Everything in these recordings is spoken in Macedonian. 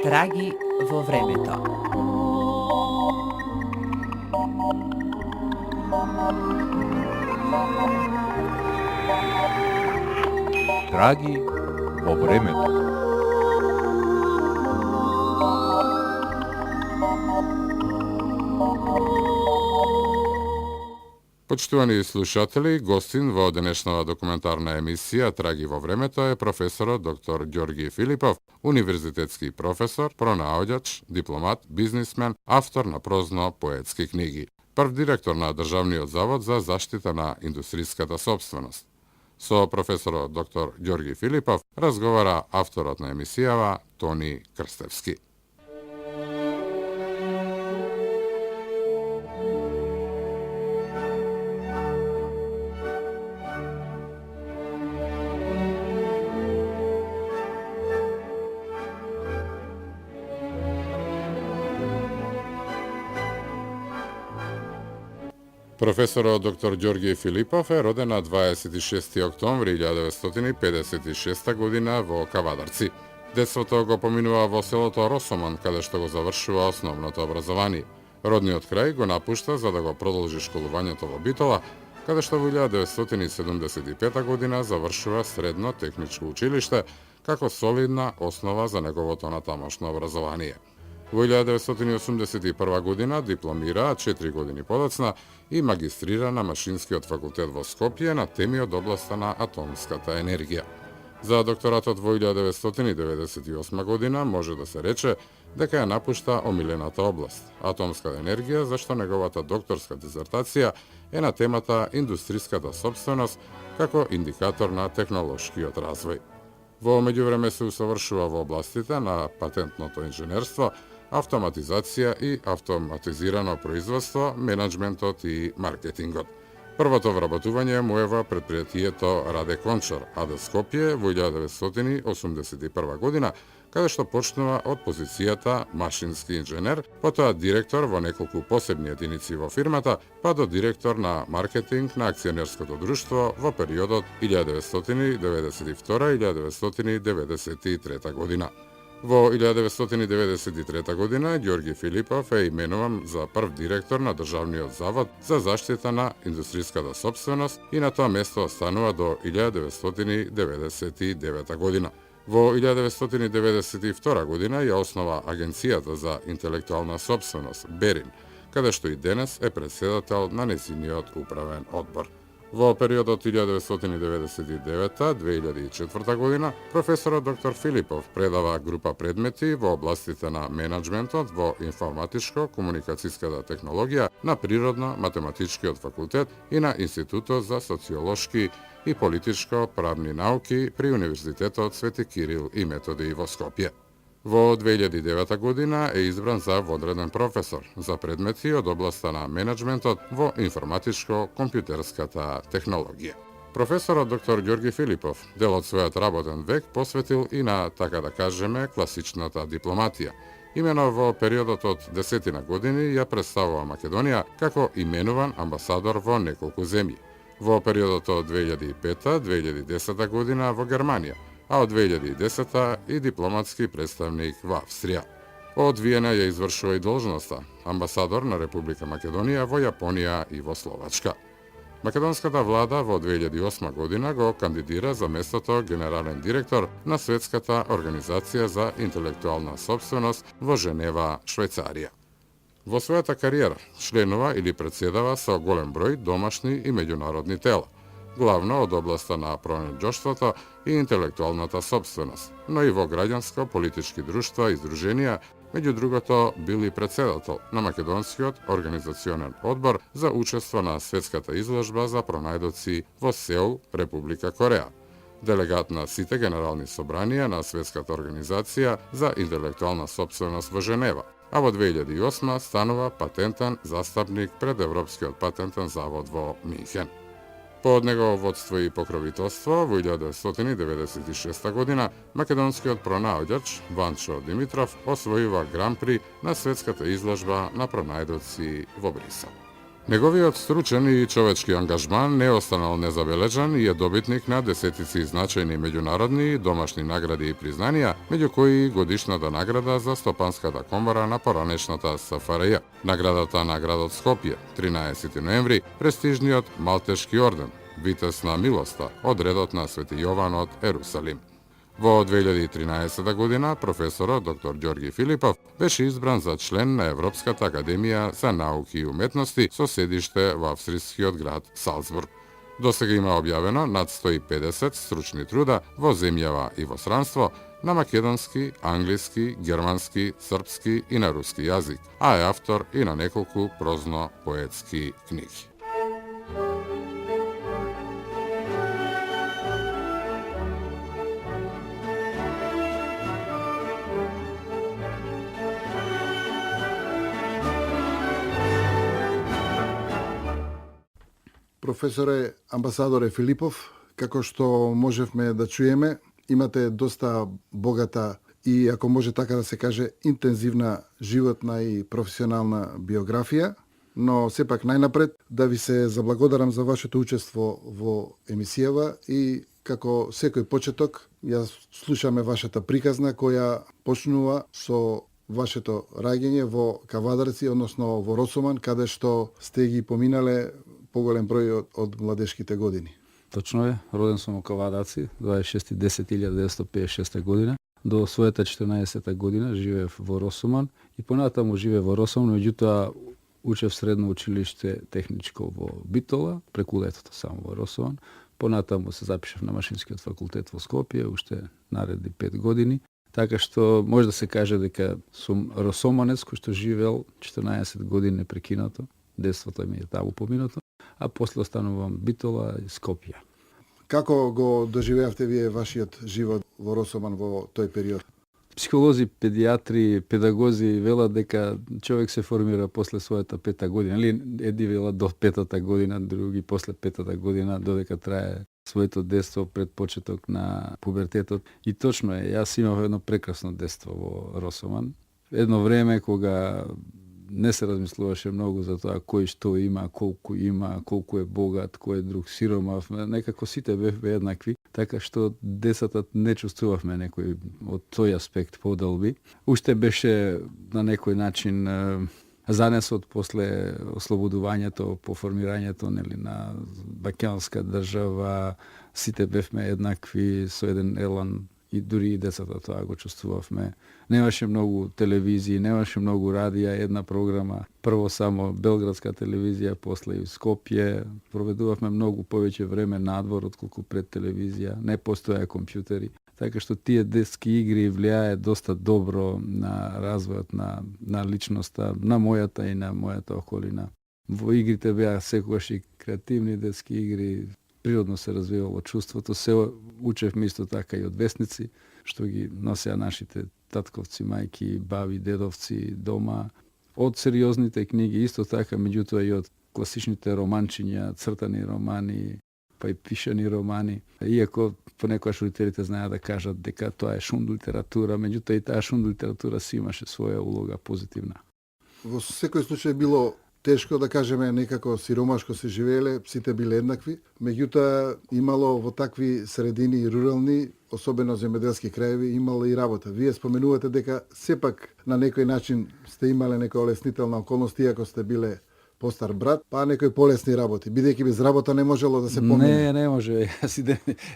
Траги во времето. Траги во времето. Почитувани слушатели, гостин во денешнава документарна емисија Траги во времето е професорот доктор Ѓорги Филипов, универзитетски професор, пронаоѓач, дипломат, бизнисмен, автор на прозно-поетски книги. Прв директор на Државниот завод за заштита на индустријската сопственост. Со професорот доктор Ѓорги Филипов разговара авторот на емисијава Тони Крстевски. Професорот доктор Ѓорги Филипов е роден на 26 октомври 1956 година во Кавадарци. Детството го поминува во селото Росомон, каде што го завршува основното образование. Родниот крај го напушта за да го продолжи школувањето во Битола, каде што во 1975 година завршува средно техничко училиште како солидна основа за неговото натамошно образование. Во 1981 година дипломира, а 4 години подоцна и магистрира на Машинскиот факултет во Скопје на теми од областа на атомската енергија. За докторатот во 1998 година може да се рече дека ја напушта омилената област – атомската енергија, зашто неговата докторска дизертација е на темата индустриската сопственост како индикатор на технолошкиот развој. Во меѓувреме се усавршува во областите на патентното инженерство, автоматизација и автоматизирано производство, менеджментот и маркетингот. Првото вработување му е во предпријатието Раде Кончар, АД Скопје во 1981 година, каде што почнува од позицијата машински инженер, потоа директор во неколку посебни единици во фирмата, па до директор на маркетинг на акционерското друштво во периодот 1992-1993 година. Во 1993 година Ѓорги Филипов е именуван за прв директор на Државниот завод за заштита на индустријската сопственост и на тоа место останува до 1999 година. Во 1992 година ја основа Агенцијата за интелектуална сопственост, БЕРИН, каде што и денес е претседател на нејзиниот управен одбор. Во периодот 1999-2004 година, професорот доктор Филипов предава група предмети во областите на менеджментот во информатичко-комуникацијската технологија на Природно-математичкиот факултет и на Институтот за социолошки и политичко-правни науки при Универзитетот Свети Кирил и Методи во Скопје. Во 2009 година е избран за водреден професор за предмети од областа на менеджментот во информатичко-компјутерската технологија. Професорот доктор Ѓорги Филипов дел од својот работен век посветил и на, така да кажеме, класичната дипломатија. Имено во периодот од 10 години ја представува Македонија како именуван амбасадор во неколку земји. Во периодот од 2005-2010 година во Германија, а од 2010 и дипломатски представник во Австрија. Од Виена ја извршува и должноста амбасадор на Република Македонија во Јапонија и во Словачка. Македонската влада во 2008 година го кандидира за местото генерален директор на Светската организација за интелектуална сопственост во Женева, Швајцарија. Во својата кариера членува или претседава со голем број домашни и меѓународни тела, главно од областа на пронаоѓаштвото и интелектуалната сопственост, но и во граѓанско-политички друштва и здруженија, меѓу другото бил и претседател на Македонскиот организационен одбор за учество на светската изложба за пронајдоци во Сеул, Република Кореја, делегат на сите генерални собранија на Светската организација за интелектуална сопственост во Женева, а во 2008 станува патентен застапник пред Европскиот патентен завод во Минхен. Под негово водство и покровителство во 1996 година македонскиот пронаоѓач Ванчо Димитров освојува Гран-при на светската изложба на пронајдоци во Брисел. Неговиот стручен и човечки ангажман не останал незабележан и е добитник на десетици значајни меѓународни и домашни награди и признанија, меѓу кои годишната награда за Стопанската комора на поранешната СФРЈ, наградата на градот Скопје, 13 ноември, престижниот Малтешки орден, Витез на милоста, од редот на Свети Јован од Ерусалим. Во 2013 година професорот доктор Ѓорги Филипов беше избран за член на Европската академија за науки и уметности со седиште во австрискиот град Салцбург. Досега има објавено над 150 стручни труда во земјава и во странство на македонски, англиски, германски, српски и на руски јазик, а е автор и на неколку прозно-поетски книги. Професоре амбасадоре Филипов, како што можевме да чуеме, имате доста богата и, ако може така да се каже, интензивна животна и професионална биографија, но сепак најнапред да ви се заблагодарам за вашето учество во емисијава и како секој почеток ја слушаме вашата приказна која почнува со вашето раѓање во Кавадарци, односно во Росоман, каде што сте ги поминале поголем број од младешките години. Точно е, роден сум во Кавадаци, 26.10.1956 година. До својата 14 година живеев во Росоман и понатаму живеев во Росоман, меѓутоа учев средно училиште техничко во Битола, преку летото само во Росоман. Понатаму се запишав на Машинскиот факултет во Скопје, уште нареди 5 години. Така што може да се каже дека сум росоманец кој што живеел 14 години непрекинато. Детството ми е таму поминато, а после останувам Битола и Скопје. Како го доживеавте вие вашиот живот во Росоман во тој период? Психолози, педиатри, педагози велат дека човек се формира после својата 5-та година. Едни велат до 5-та година, други после 5-та година, додека трае своето детство пред почеток на пубертетот. И точно е, јас имав едно прекрасно детство во Росоман. Едно време кога не се размислуваше многу за тоа кој што има, колку е богат, кој е друг сиромав, некако сите бевме еднакви, така што децата не чувствувавме некој од тој аспект подолби. Уште беше на некој начин занесот после ослободувањето, по формирањето на македонска држава, сите бевме еднакви со еден елан. И дури и децата тоа го чувствувавме. Немаше многу телевизии, немаше многу радија, една програма. Прво само Белградска телевизија, после и Скопје. Проведувавме многу повеќе време надвор отколку пред телевизија. Не постоја компјутери. Така што тие детски игри влијае доста добро на развојот на личноста, на мојата и на мојата околина. Во игрите беа секогаш и креативни детски игри, природно се развивало чувството, се учевме исто така и од весници, што ги носеа нашите татковци, мајки, баби, дедовци дома. Од сериозните книги исто така, меѓутоа и од класичните романчиња, цртани романи, па и пишани романи. Иако понекогаш родителите знаеа да кажат дека тоа е шунт литература, меѓутоа и таа шунт литература си имаше своја улога позитивна. Во секој случај било тешко, да кажеме, некако сиромашко се живееле, сите биле еднакви, меѓутоа имало во такви средини рурални, особено земјоделски краеви, имало и работа. Вие споменувате дека сепак на некој начин сте имале некоја олеснителна околност, иако сте биле постар брат, па некои полесни работи, бидејќи без работа не можело да се помине. Не може.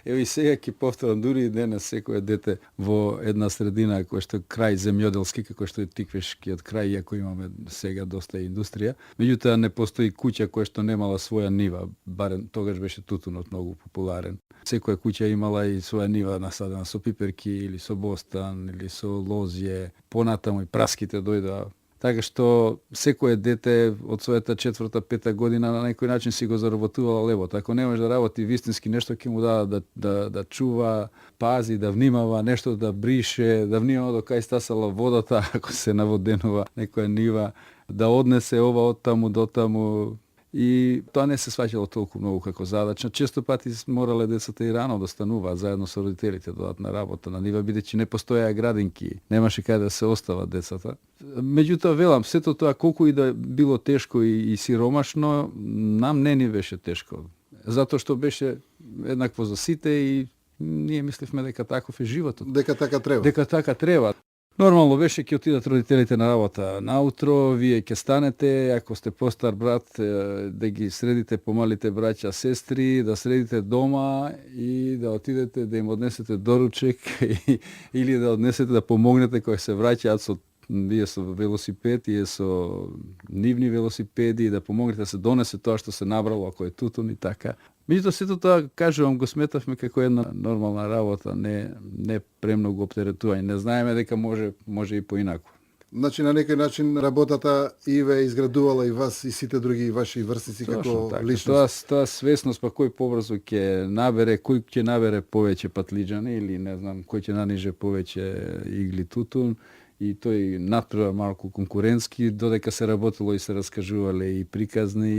Ево и сега ќе повторам, дури и денес секој дете во една средина која што крај земјоделски, како што е Тиквешкиот крај, иако имаме сега доста индустрија, меѓутоа не постои куќа која што немала своја нива, барем тогаш беше тутунот многу популарен. Секоја куќа имала и своја нива насадена со пиперки или со бостан или со лозје, понатаму и праските дојдоа. Така што секое дете од својата 4-5 година на некој начин си го заработувала левот. Ако не може да работи вистински нешто, ќе му дадат да чува, пази, да внимава, нешто да брише, да внимава до кај стасала водата, ако се наводенува некоја нива, да однесе ова од таму до таму. и тоа не се сваќало толку многу како задача. Често пати морале децата и рано да стануваат заедно со родителите, додат на работа на нива, бидејќи не постоеа градинки, немаше каде да се остават децата. Меѓутоа, велам, сето тоа колку и да било тешко и сиромашно, нам не ни беше тешко. Затоа што беше еднакво за сите и ние мисливме дека таков е животот. Дека така треба. Дека така треба. Нормално беше ќе отидат родителите на работа наутро, вие ќе станете, ако сте постар брат, да ги средите помалите браќа, сестри, да средите дома и да отидете да им однесете доручек или да однесете да помогнете кои се враќаат со вие со велосипед, тие со нивни велосипеди, да помогнете да се донесе тоа што се набрало, ако е тутун и така. Меѓутоа, сето тоа, кажувам, го сметавме како една нормална работа, не премногу оптеретување. Не знаеме дека може и поинаку. Значи, на некој начин работата и ве изградувала и вас и сите други ваши врсници како така. личност. Тоа свесност, па кој побрзо ќе набере, кој ќе набере повеќе патлиџани или не знам, кој ќе наниже повеќе игли тутун, и тој натпревар малку конкурентски, додека се работело и се раскажувале и приказни,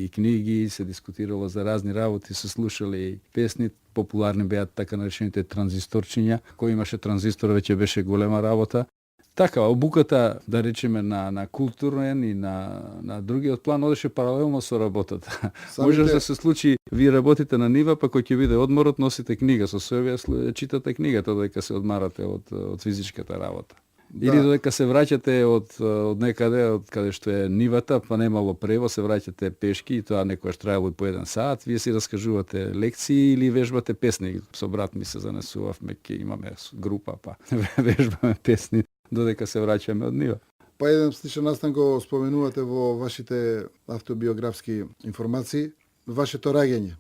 и книги, се дискутирало за разни работи, се слушале и песни. Популарни беа така наречените транзисторчиња. Кој имаше транзистор, веќе беше голема работа. Така, обуката, да речеме, на културен и на другиот план одеше паралелно со работата. Може да се случи, вие работите на нива, па кој ќе биде одморот, носите книга со себе, читате книгата додека се одмарате од физичката работа. Да. Или додека се враќате од некаде, од каде што е нивата, па немало превоз, се враќате пешки и тоа некојаш траело и по 1 сат, вие си раскажувате лекции или вежбате песни. Со брат ми се занесувавме, ќе имаме група, па вежбаме песни додека се враќаме од нива. Па еден сличен настан го споменувате во вашите автобиографски информации, вашето раѓање,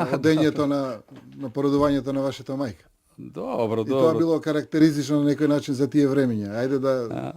одењето на породувањето на вашата мајка. Добро. И тоа било карактеристично на некој начин за тие времиња. Ајде да...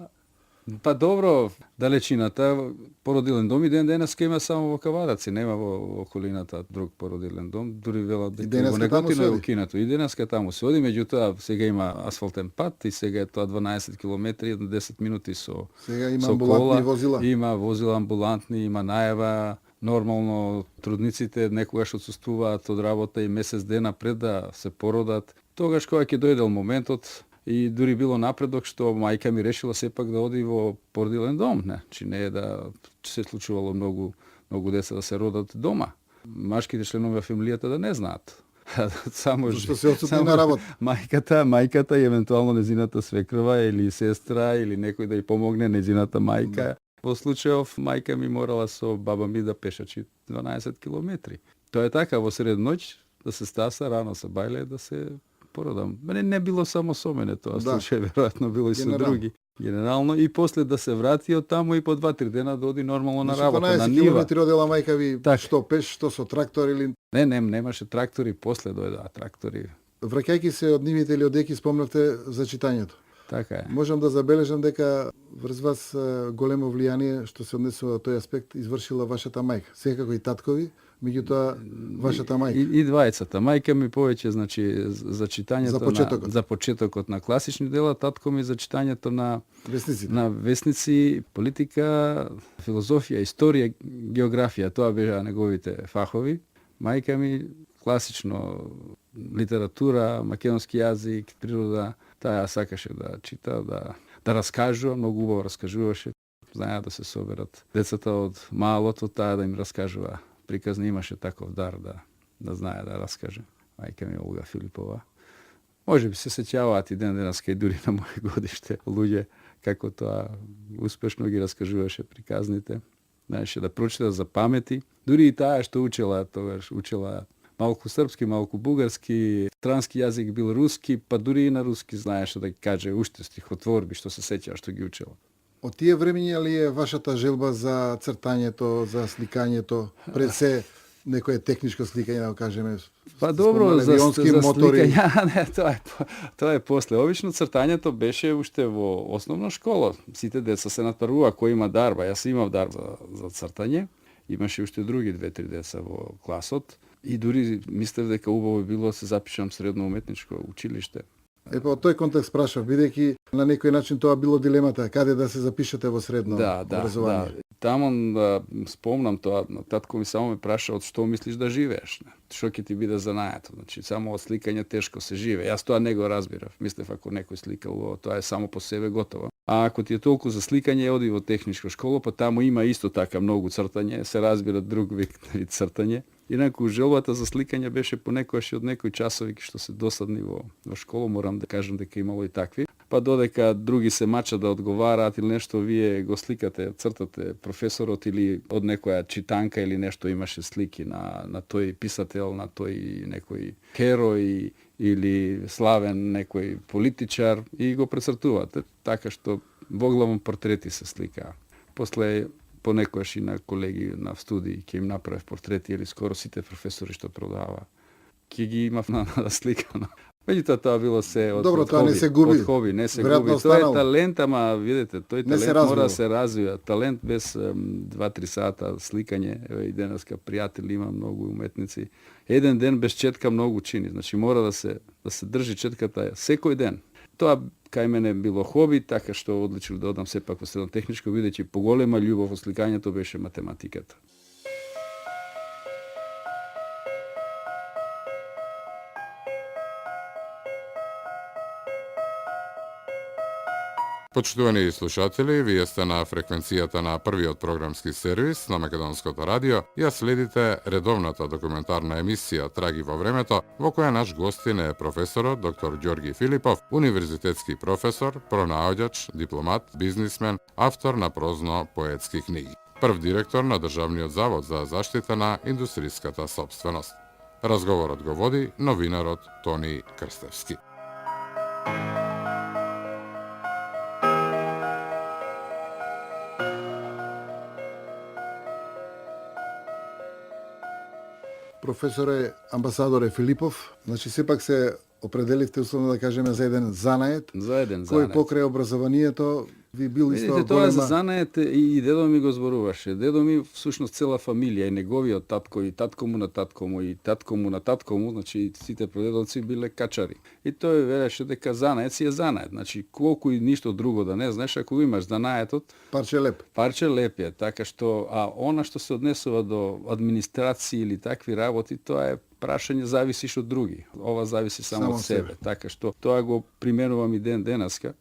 Па добро, далечината, породилен дом и денеска има само во Кавадаци, нема во околината друг породилен дом, дури велат дека во Неготино е укинато. И денеска таму се оди, меѓутоа сега има асфалтен пат и сега е тоа 12 километри, 10 минути со сега има амбулантни возила. Има возила амбулантни, има најава. Нормално трудниците некогаш отсуствуваат од работа и месец дена пред да се породат. Тогаш кога ќе дојдел моментот и дури било напредок што мајка ми решила сепак да оди во породилен дом, значи не е да се случувало многу деца да се родат дома. Машките членови на фамилијата да не знаат. Само што се отсутни на работа. Мајката и евентуално незината свекрва или сестра или некој да ја помогне незината мајка. Да. Во случајов мајка ми морала со баба ми да пешачи 12 километри. Тоа е така, во сред ноќ да се стаса, рано се бајле да се породам. Не било само со мене тоа случај, веројатно било и со други. Генерално и после да се врати од таму и по 2-3 дена да оди нормално на работа, на нива. 12 километри одела мајка ви, што пеш, што со трактор или... Немаше трактори, после дојдоа трактори. Враќајќи се од нивите или од деки спомнавте за читањето. Така е. Можам да забележам дека врз вас големо влијание што се однесува тој аспект извршила вашата мајка. Секако и таткови, меѓутоа вашата мајка. И двајцата. Мајка ми повеќе, значи, за читањето за почетокот на класични дела, татко ми за читањето на весници, политика, филозофија, историја, географија, тоа беа неговите фахови. Мајка ми класично литература, македонски јазик, природа. Таа сакаше да чита, да раскажува, многу убаво раскажуваше. Знаеа да се соберат децата од малото, таа да им раскажува приказни, имаше таков дар да знае да раскаже. Мајка ми Олга Филипова. Може би се сеќаваат и денеска и дури на моје годиште луѓе како тоа успешно ги раскажуваше приказните. Знаеше да прочита, за памети. Дури и таа што учела тогаш, учела малку српски, малку бугарски, странски јазик бил руски, па дури и на руски знаеше да каже уште стихотворби што се сеќава што ги учела. Од тие времења ли е вашата желба за цртањето, за сликањето, пред се некое техничко сликање, да кажеме? Па добро, за сликање, не, тоа е после. Обично цртањето беше уште во основна школа. Сите деца се натпрвува кој има дарба. Јас имав дар за цртање. Имаше уште други 2-3 деца во класот. И дури мислев дека убаво било да се запишам средно уметничко училиште. По тој контекст прашав, бидејќи на некој начин тоа било дилемата, каде да се запишете во средно образование. Да. Тамо спомнам тоа, татко ми само ме праша од што мислиш да живееш, што ќе ти биде занаето. Значи само од сликање тешко се живее. Јас тоа не го разбирав. Мислев ако некој сликал, тоа е само по себе готово. А ако ти е толку за сликање, оди во техничка школа, па таму има исто така многу цртање, се разбира друг вид цртање. Инаку желбата за сликање беше понекогаш и од некои часови што се досадни во школа, морам да кажам дека имало и такви. Па додека други се мачат да одговараат или нешто, вие го сликате, цртате професорот или од некоја читанка или нешто имаше слики на тој писател, на тој некој херој или славен некој политичар и го прецртувате, така што воглавом портрети се сликаа. После понекогаш и на колеги на студии ќе им направев портрети или скоро сите професори што продава. Ќе ги имав на сликано. Меѓутоа тоа било се од Добро, тоа хоби, не се губи. од хоби, не се Веројатно губи. Тоа е останало. талент, ама видите, тој Не се талент мора развива. да се развива. Талент без 2-3 сата сликање, еве и денеска пријатели има многу уметници. Еден ден без четка многу чини, значи мора да се држи четката секој ден. Тоа кај мене било хоби, така што одличил да одам сепак во средно техничко, бидејќи поголема љубов во сликањето беше математиката. Почитувани слушатели, вие сте на фреквенцијата на првиот програмски сервис на Македонското радио. Ја следите редовната документарна емисија Траги во времето, во која наш гостин е професорот доктор Ѓорги Филипов, универзитетски професор, пронаоѓач, дипломат, бизнисмен, автор на прозно-поетски книги. Прв директор на Државниот завод за заштита на индустријската сопственост. Разговорот го води новинарот Тони Крстевски. Професоре, амбасадоре Филипов, значи сепак се определивте условно да кажеме за еден занает, За еден кој занет. покрај образованието ви бил исто Видите, тоа за голема... занает и дедо ми го зборуваше. Дедо ми всушност цела фамилија, и неговиот татко, и татко му на татко му, и татко му на татко му, значи сите прадедовци биле качари. И тој велеше дека занает си е занает. Значи колку и ништо друго да не знаеш, ако имаш занаетот, Парче леп. парче леп е, така што, а она што се однесува до администрација или такви работи, тоа е прашање зависиш од други. Ова зависи само од себе. Така што тоа го применувам и денеска.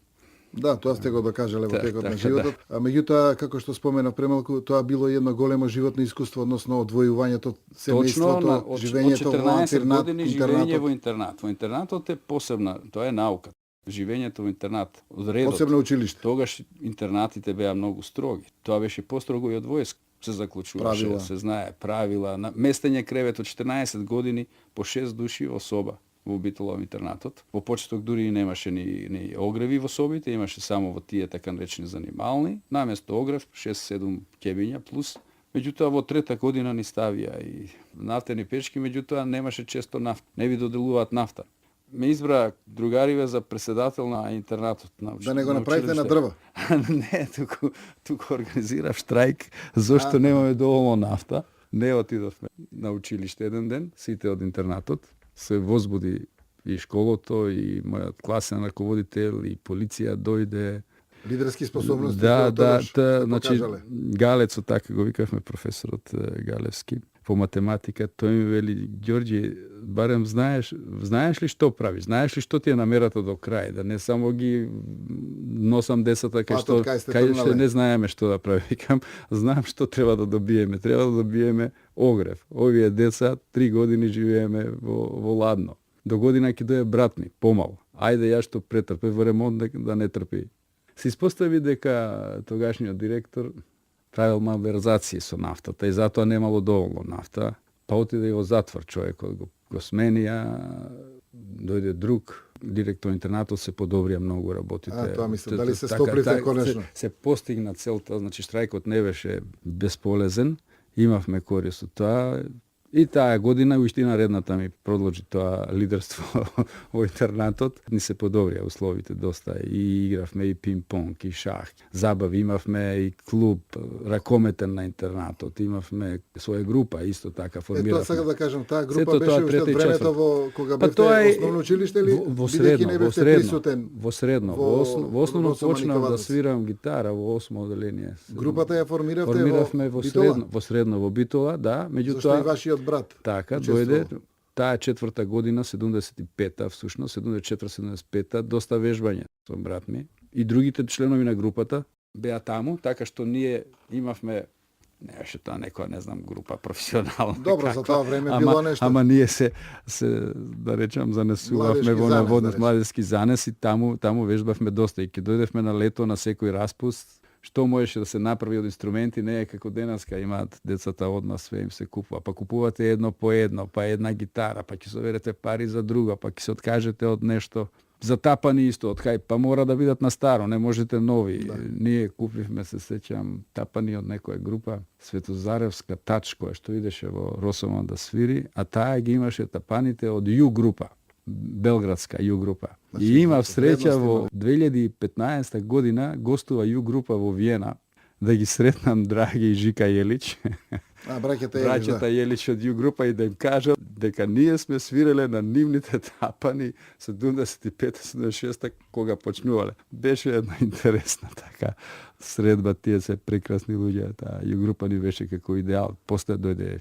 Да, тоа сте го докажале во текот на така, животот. А меѓутоа, како што спомена премалку, тоа било едно големо животно искуство, односно одвојувањето, семејството, од живењето во 14 години живење во интернатот, интернат. Во интернатот е посебна, тоа е наука. Живењето во интернат, од редот. посебно училиште. Тогаш интернатите беа многу строги. Тоа беше построго и од војска. Се заклучуваше, Правила. се знае правила. На местење кревет од 14 години по 6 души во соба во обителов интернатот. Во почеток дури и немаше ни огреви во собите, имаше само во тие така наречени занимални. Наместо огрев 6-7 кебиња плюс. Меѓутоа во трета година ни ставија и нафтени печки, меѓутоа немаше често нафта. Не ви доделуваат нафта. Ме избра другариве за председател на интернатот. Да не го направите на дрва. Не, туку организирав штрајк, зошто немаме доволно нафта. Не отидовме на училиште еден ден, сите од интернатот. Се возбуди и школото, и мојот класен раководител, и полиција дојде. Лидерски способности. Да, тоа значи покажале. Галецо, така го викавме професорот Галевски по математика, тој ми вели: Ѓорѓи, барем знаеш ли што правиш? Знаеш ли што ти е намерата до крај? Да не само ги носам децата кај што Патот кај сте кај што тргнале. не знаеме што да правиме. Викам, знам што треба да добиеме. Треба да добиеме огрев. Овие деца 3 години живееме во ладно. До година ќе дое брат ми, помал. Ајде ја што претрпе во ремонт да не трпи. Се испостави дека тогашниот директор правил малверзации со нафтата и затоа немало доволно нафта. Па отиде и во затвор човекот, го сменија, дојде друг директор на интернатот, се подобрија многу работите. Тоа мислам, дали се стопливте конечно? Се постигна целта, значи штрајкот не беше бесполезен, имавме корист од тоа И таа година уште наредната ми продолжи тоа лидерство во интернатот. Ни се подобрија условите доста и игравме и пинг-понг и шах. Забави имавме и клуб ракометен на интернатот. Имавме своја група исто така формиравме. Тоа сега да кажам, таа група Сето беше тоа уште трета од и времето четврта. во кога Па бевте тоа е основно училиште или во бидејќи не бевте присутен? Во средно. Во основно почнав да свирам гитара во 8 оделение. Групата ја формиравте Формиравме во во средно во Битола, да, Зашто и меѓутоа вашиот брат така учествувал? дојде таа четврта година, 75-та, всушност 74-75-та, доста вежбање со брат ми. И другите членови на групата беа таму, така што ние имавме не беше тоа некоја, не знам, група професионална. Добро, за тоа време било нешто. Ама ние се да речам, занесувавме Младежки во занес, наводност да речем. младежки занес и таму вежбавме доста. И ке дојдевме на лето на секој распуст, што можеше да се направи од инструменти, не е како денеска имаат децата одма све им се купува. Па купувате едно по едно, па една гитара, па ќе соберете пари за друга, па ќе се откажете од нешто. За тапани исто, од кај, па мора да бидат на старо, не можете нови. Да. Ние купивме, се сеќам, тапани од некоја група, Светозаревска тач, која што идеше во Росомон да свири, а таа ги имаше тапаните од Ю група, белградска Ю група. Значи, И имав среќа вредности во 2015 година, гостува Ю група во Виена, да ги сретнам Драги и Жика Јелич. Браќата Јелич, Браќата Јелич од Ю група и да им кажат дека ние сме свиреле на нивните тапани 75-76 кога почнувале. Беше една интересна така средба, тие се прекрасни луѓе, таа Ю група ни беше како идеал. После дојде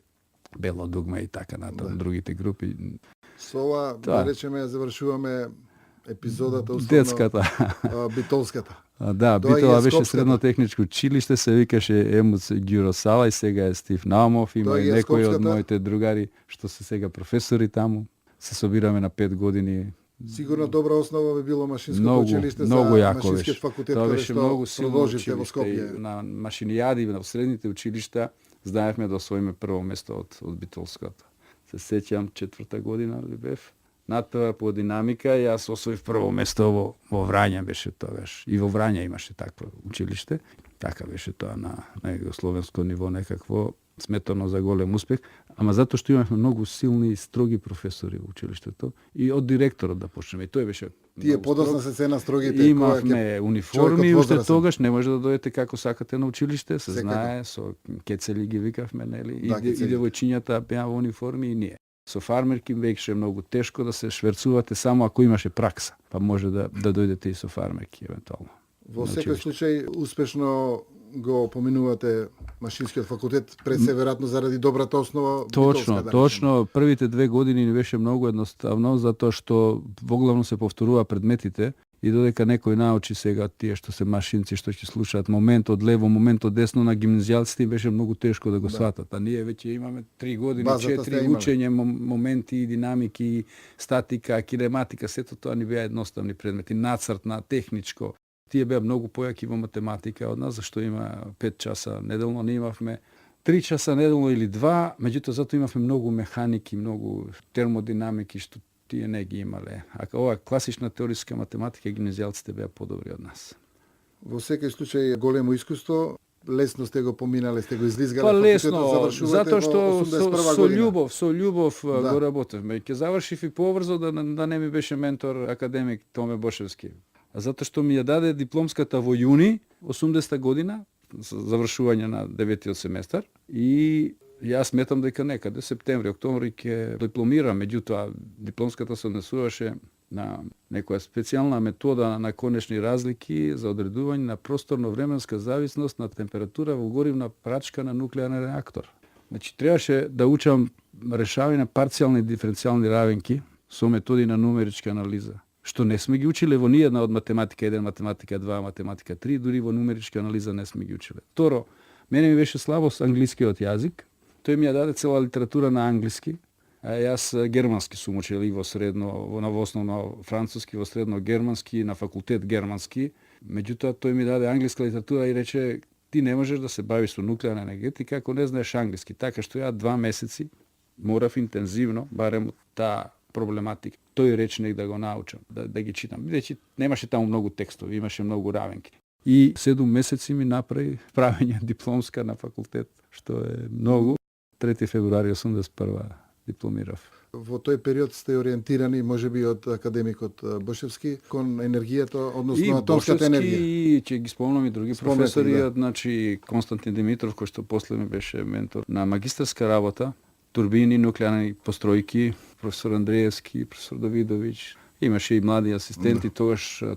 Бело дугма и така натаму другите групи. Со ова, Тоа. да речеме, ја завршуваме епизодата условно Детската. битолската. Да, Тоа Битола е беше Скопската. средно техничко училиште, се викаше Емуц Ѓуросала и сега е Стив Наумов, има Тоа и е некои од Скопската. моите другари што се сега професори таму. Се собираме на 5 години. Сигурно добра основа би било машинското Многу, училиште многу за јако машинскиот беше. факултет, Тоа каде беше што многу силно продолживте во училиште. Скопје. И на машинијади, на средните училишта, знаевме да освоиме прво место од Битолското. Се сеќам 4-та година ли бев. Натоа по динамика јас освоив прво место во Врања беше тогаш. И во Врања имаше такво училиште. Така беше тоа на југословенско ниво некакво сметано за голем успех, ама затоа што имавме многу силни и строги професори во училиштето и од директорот да почнеме. И тој беше Тие многу подосна строг. се се настрогите. Имавме униформи, човекот уште возрастен. тогаш не може да дојдете како сакате на училиште, се Секако. знае, со кецели ги викавме, нели? Да, И кецели. девојчињата беа во униформи и ние. Со фармерки беше многу тешко да се шверцувате само ако имаше пракса, па може да дојдете и со фармерки евентуално. Во на секој училиште. случај успешно го поминувате машинскиот факултет, пред се веројатно заради добрата основа. Точно, битолска, да речеме. точно. Првите 2 години ни беше многу едноставно, затоа што воглавно се повторува предметите и додека некој научи сега тие што се машинци, што ќе слушаат момент од лево, момент од десно на гимназијалците, им беше многу тешко да го сватат. А ние веќе имаме 3 години, Базата сте 4 имале. учење, моменти, динамики, статика, кинематика, сето тоа ни беа едноставни предмети, нацртна, техничко. Тие беа многу појаки во математика од нас, зашто има 5 часа неделно, ние имавме 3 часа неделно или 2, меѓутоа затоа имавме многу механики, многу термодинамики што тие не ги имале. А ова класична теоретска математика гимназијалците беа подобри од нас. Во секој случај големо искуство, лесно сте го поминале, сте го излизгале. Па факултетот, лесно, завршувате затоа што во 81 со година. љубов Да. го работевме. Ќе завршив и побрзо да не ми беше ментор академик Томе Бошевски. А затоа што ми ја даде дипломската во јуни 80 година, завршување на 9-тиот семестар и јас сметам дека некаде септември, октомври ќе дипломирам, меѓутоа дипломската се однесуваше на некоја специјална метода на конечни разлики за одредување на просторно-временска зависност на температура во горивна прачка на нуклеарен реактор. Значи требаше да учам решавање на парцијални диференцијални равенки со методи на нумеричка анализа, што не сме ги училе во ниједна од математика 1, математика 2, математика 3, дури во нумеричка анализа не сме ги училе. Второ, мене ми беше слабо со англискиот јазик. Тој ми ја даде цела литература на англиски, а јас германски сум учил и во средно, во основно француски, во средно германски, на факултет германски. Меѓутоа тој ми даде англиска литература и рече ти не можеш да се бавиш со нуклеарна енергетика ако не знаеш англиски. Така што ја 2 месеци морав интензивно, барем таа проблематика, тој речник да го научам, да ги читам. Бидејќи немаше таму многу текстови, имаше многу равенки. И 7 месеци ми направи правење дипломска на факултет, што е многу. 3 февруари 81 дипломирав. Во тој период сте ориентирани можеби од академикот Бошевски кон енергијата, односно И атомската Бошевски, енергија. и ќе ги спомнам и други Спомнете, професори, да. значи Константин Димитров, кој што после ми беше ментор на магистарска работа, турбини, нуклеарни постројки, професор Андреевски, професор Давидович. Имаше и млади асистенти,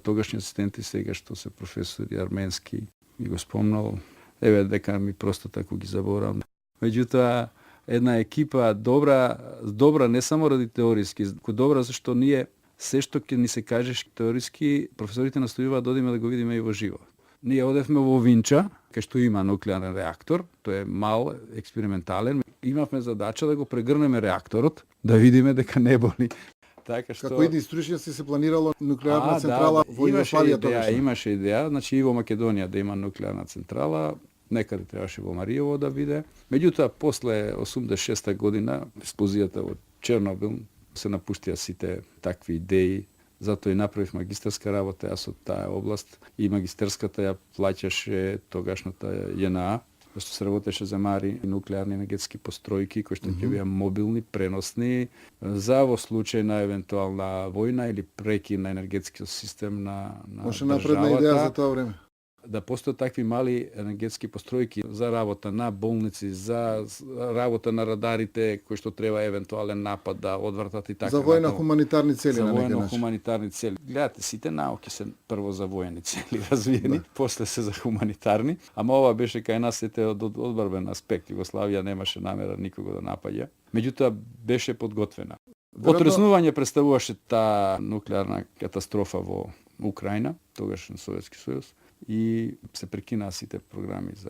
тогашни асистенти сега што се професори арменски. И го спомнал. Еве дека ми просто тако ги заборам. Меѓутоа, една екипа добра не само ради теориски, добра зашто ние се што ќе ни се кажеш теориски, професорите настојуваат да одиме да го видиме и во живо. Ние одевме во Винча, кај што има нуклеарен реактор, тој е мал, експериментален. Имавме задача да го прегрнеме реакторот, да видиме дека не боли. Така што Како едни стручњаци се планирало нуклеарна централа во имаше Југославија идеја, тогаш. имаше идеја, значи и во Македонија да има нуклеарна централа, некаде требаше во Мариево да биде. Меѓутоа, после 86 година, експлозијата во Чернобил, се напуштија сите такви идеи. Затоа и направив магистарска работа јас од таа област и магистерската ја плаќаше тогашната ЈНА, што се работеше за мари нуклеарни енергетски постројки кои што ќе беа мобилни, преносни за во случај на евентуална војна или прекин на енергетскиот систем на Може напредна идеја за тоа време. да постојат такви мали енергетски постројки за работа на болници, за работа на радарите кои што треба евентуален напад да одвратат и така. За војно натаму. хуманитарни цели За на некој војно начин. хуманитарни цели. Гледате, сите науки се прво за воени цели развиени, после се за хуманитарни, ама ова беше кај нас сите од одбрбен аспект. Југославија немаше намера никого да напаѓа. Меѓутоа беше подготвена. Отрезнување представуваше таа нуклеарна катастрофа во Украина, тогашен Советски сојуз, и се прекинаа сите програми за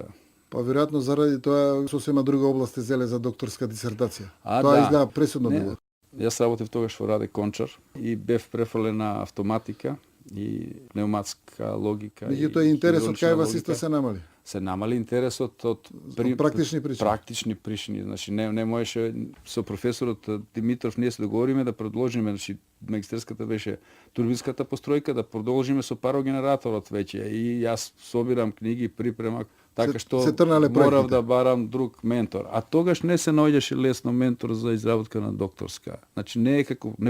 Па веројатно заради тоа сосема друга област зеле за докторска дисертација. А, Тоа да. изгледа пресудно Не, било. Јас работев тогаш во Раде Кончар и бев префрлен на автоматика и пнеуматска логика. Меѓутоа и интересот хидравлична кај вас логика. исто се намали. Се намали интересот од практични причини. Практични причини, значи не можеше со професорот Димитров ние се договориме да продолжиме, значи магистерската беше турбинската постројка, да продолжиме со парогенераторот веќе и јас собирам книги, припремак, така што се трнале морав проектите. да барам друг ментор. А тогаш не се наоѓаше лесно ментор за изработка на докторска. Значи не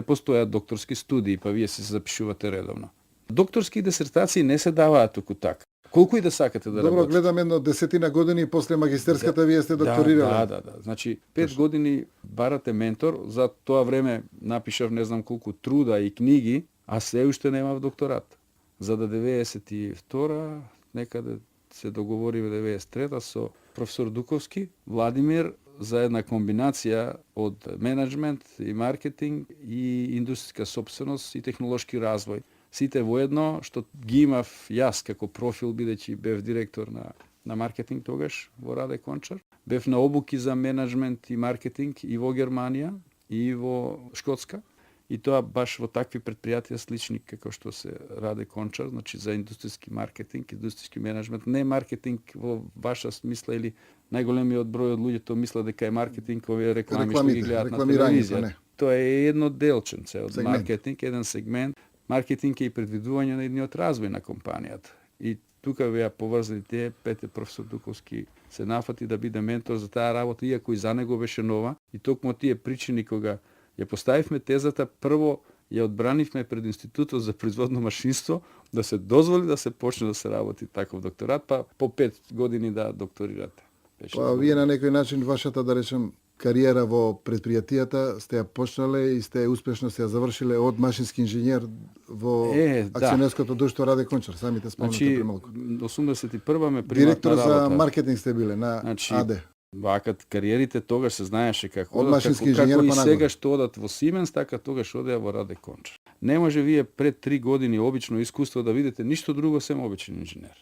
постојаат докторски студии, па вие се запишувате редовно. Докторски дисертации не се даваат туку така. Колку и да сакате да Добро, работите. гледам едно 10 години после магистерската вие сте докторирале. Да. Значи 5 години барате ментор, за тоа време напишав не знам колку труда и книги, а се уште немав докторат. За да 92 некаде се договориме 93 со професор Дуковски, Владимир, за една комбинација од менеджмент и маркетинг и индустријска сопственост и технолошки развој. Сите воедно, што ги имав јас како профил, бидејќи бев директор на маркетинг тогаш во Раде Кончар. Бев на обуки за менеджмент и маркетинг и во Германија, и во Шкотска. И тоа баш во такви предпријатија слични како што се Раде Кончар, значи за индустријски маркетинг, индустријски менеджмент, не маркетинг во ваша смисла или најголемиот број од луѓето мисла дека е маркетинг овие реклами што ги гледат на телевизија. не. Тоа е едно делченце од Сегмент. маркетинг, еден сегмент. Маркетинг е и предвидување на едниот развој на компанијата. И тука ја поврзали тие Пете професор Дуковски се нафати да биде ментор за таа работа, иако и за него беше нова. И токму тие причини кога ја поставивме тезата, прво ја одбранивме пред Институтот за производно машинство да се дозволи да се почне да се работи таков докторат, па по 5 години да докторирате. Беше Па вие на некој начин вашата, да речем, кариера во предпријатијата сте ја почнале и сте успешно се ја завршиле од машински инженер во да. акционерското друштво Раде Кончар, самите спомнате Значи, премалку. 81 ме примат Директор на за работа. маркетинг сте биле на Значи, АД. Вакат кариерите тогаш се знаеше како Од одат, машински како инженер и па нагоре. сега што одат во Сименс, така тогаш одеа во Раде Кончар. Не може вие пред 3 години обично искуство да видите ништо друго сем обичен инженер.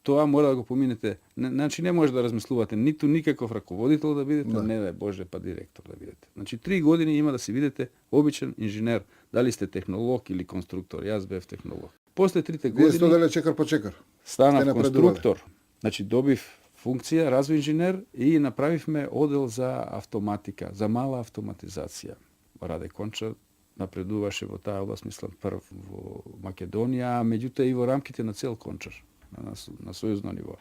Тоа мора да го поминете. Значи не може да размислувате ниту никаков раководител да бидете, не дај Боже па директор да бидете. Значи 3 години има да се видите обичен инженер, дали сте технолог или конструктор. Јас бев технолог. После 3 Вие години сте оделе чекар по чекар. станав сте напредувале. конструктор. Значи добив функција развој инженер и направивме одел за автоматика, за мала автоматизација. Раде Кончар напредуваше во таа област, мислам, прв во Македонија, меѓутоа и во рамките на цел Кончар, на сојузно ниво.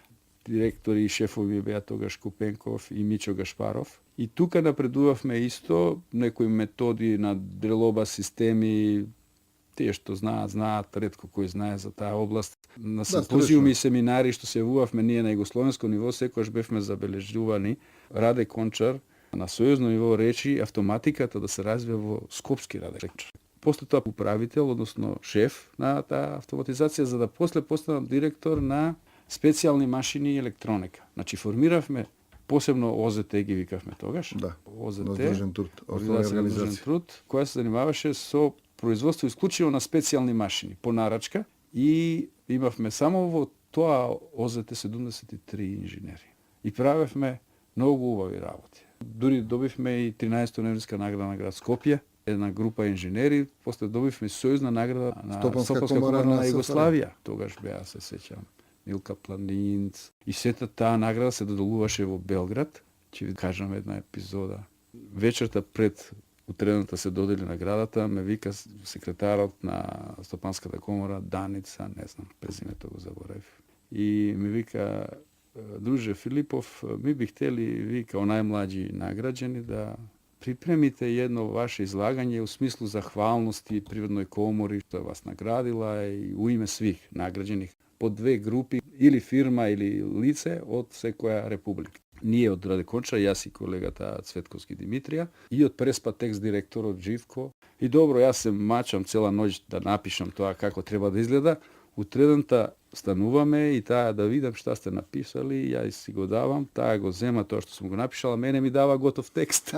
директори и шефови беа тогаш Купенков и Мичо Гашпаров. И тука напредувавме исто, некои методи на делоба системи, тие што знаат, ретко кој знае за таа област. На симпозиуми и семинари што се јавувавме ние на југословенско ниво, секогаш бевме забележувани. Раде Кончар на сојузно ниво речи автоматиката да се развива во Скопски Раде Кончар. После тоа управител, односно шеф на таа автоматизација, за да после постанам директор на специјални машини и електроника. Значи формиравме посебно ОЗТ ги викавме тогаш. Да. ОЗТ, Организација Организација на дружен труд, која се занимаваше со производство исклучиво на специјални машини по нарачка и имавме само во тоа ОЗТ 73 инженери. И правевме многу убави работи. Дури добивме и 13-та универзитетска награда на град Скопје, една група инженери, после добивме сојузна награда на Стопанска комора на Југославија. Тогаш беа, се сеќам, Милка Планинц. И сета таа награда се доделуваше во Белград. Ќе ви кажам една епизода. Вечерта пред утредната се додели наградата, ме вика секретарот на Стопанската комора, Даница, не знам, презимето го заборев. И ми вика, друже Филипов, ми би хтели, ви као најмлаđi награđeni, да припремите едно ваше излагање у смислу захвалности Привредној комори што вас наградила и у име свих награđenih по две групи, или фирма или лице од секоја република. Ние од Раде Кончар, јас и колегата Цветковски Димитрија, и од Преспа текст директорот Живко. И добро, јас се мачам цела ноќ да напишам тоа како треба да изгледа. Утредента стануваме и таа да видам шта сте написали, ја си го давам, таа го зема тоа што сум го напишала, мене ми дава готов текст.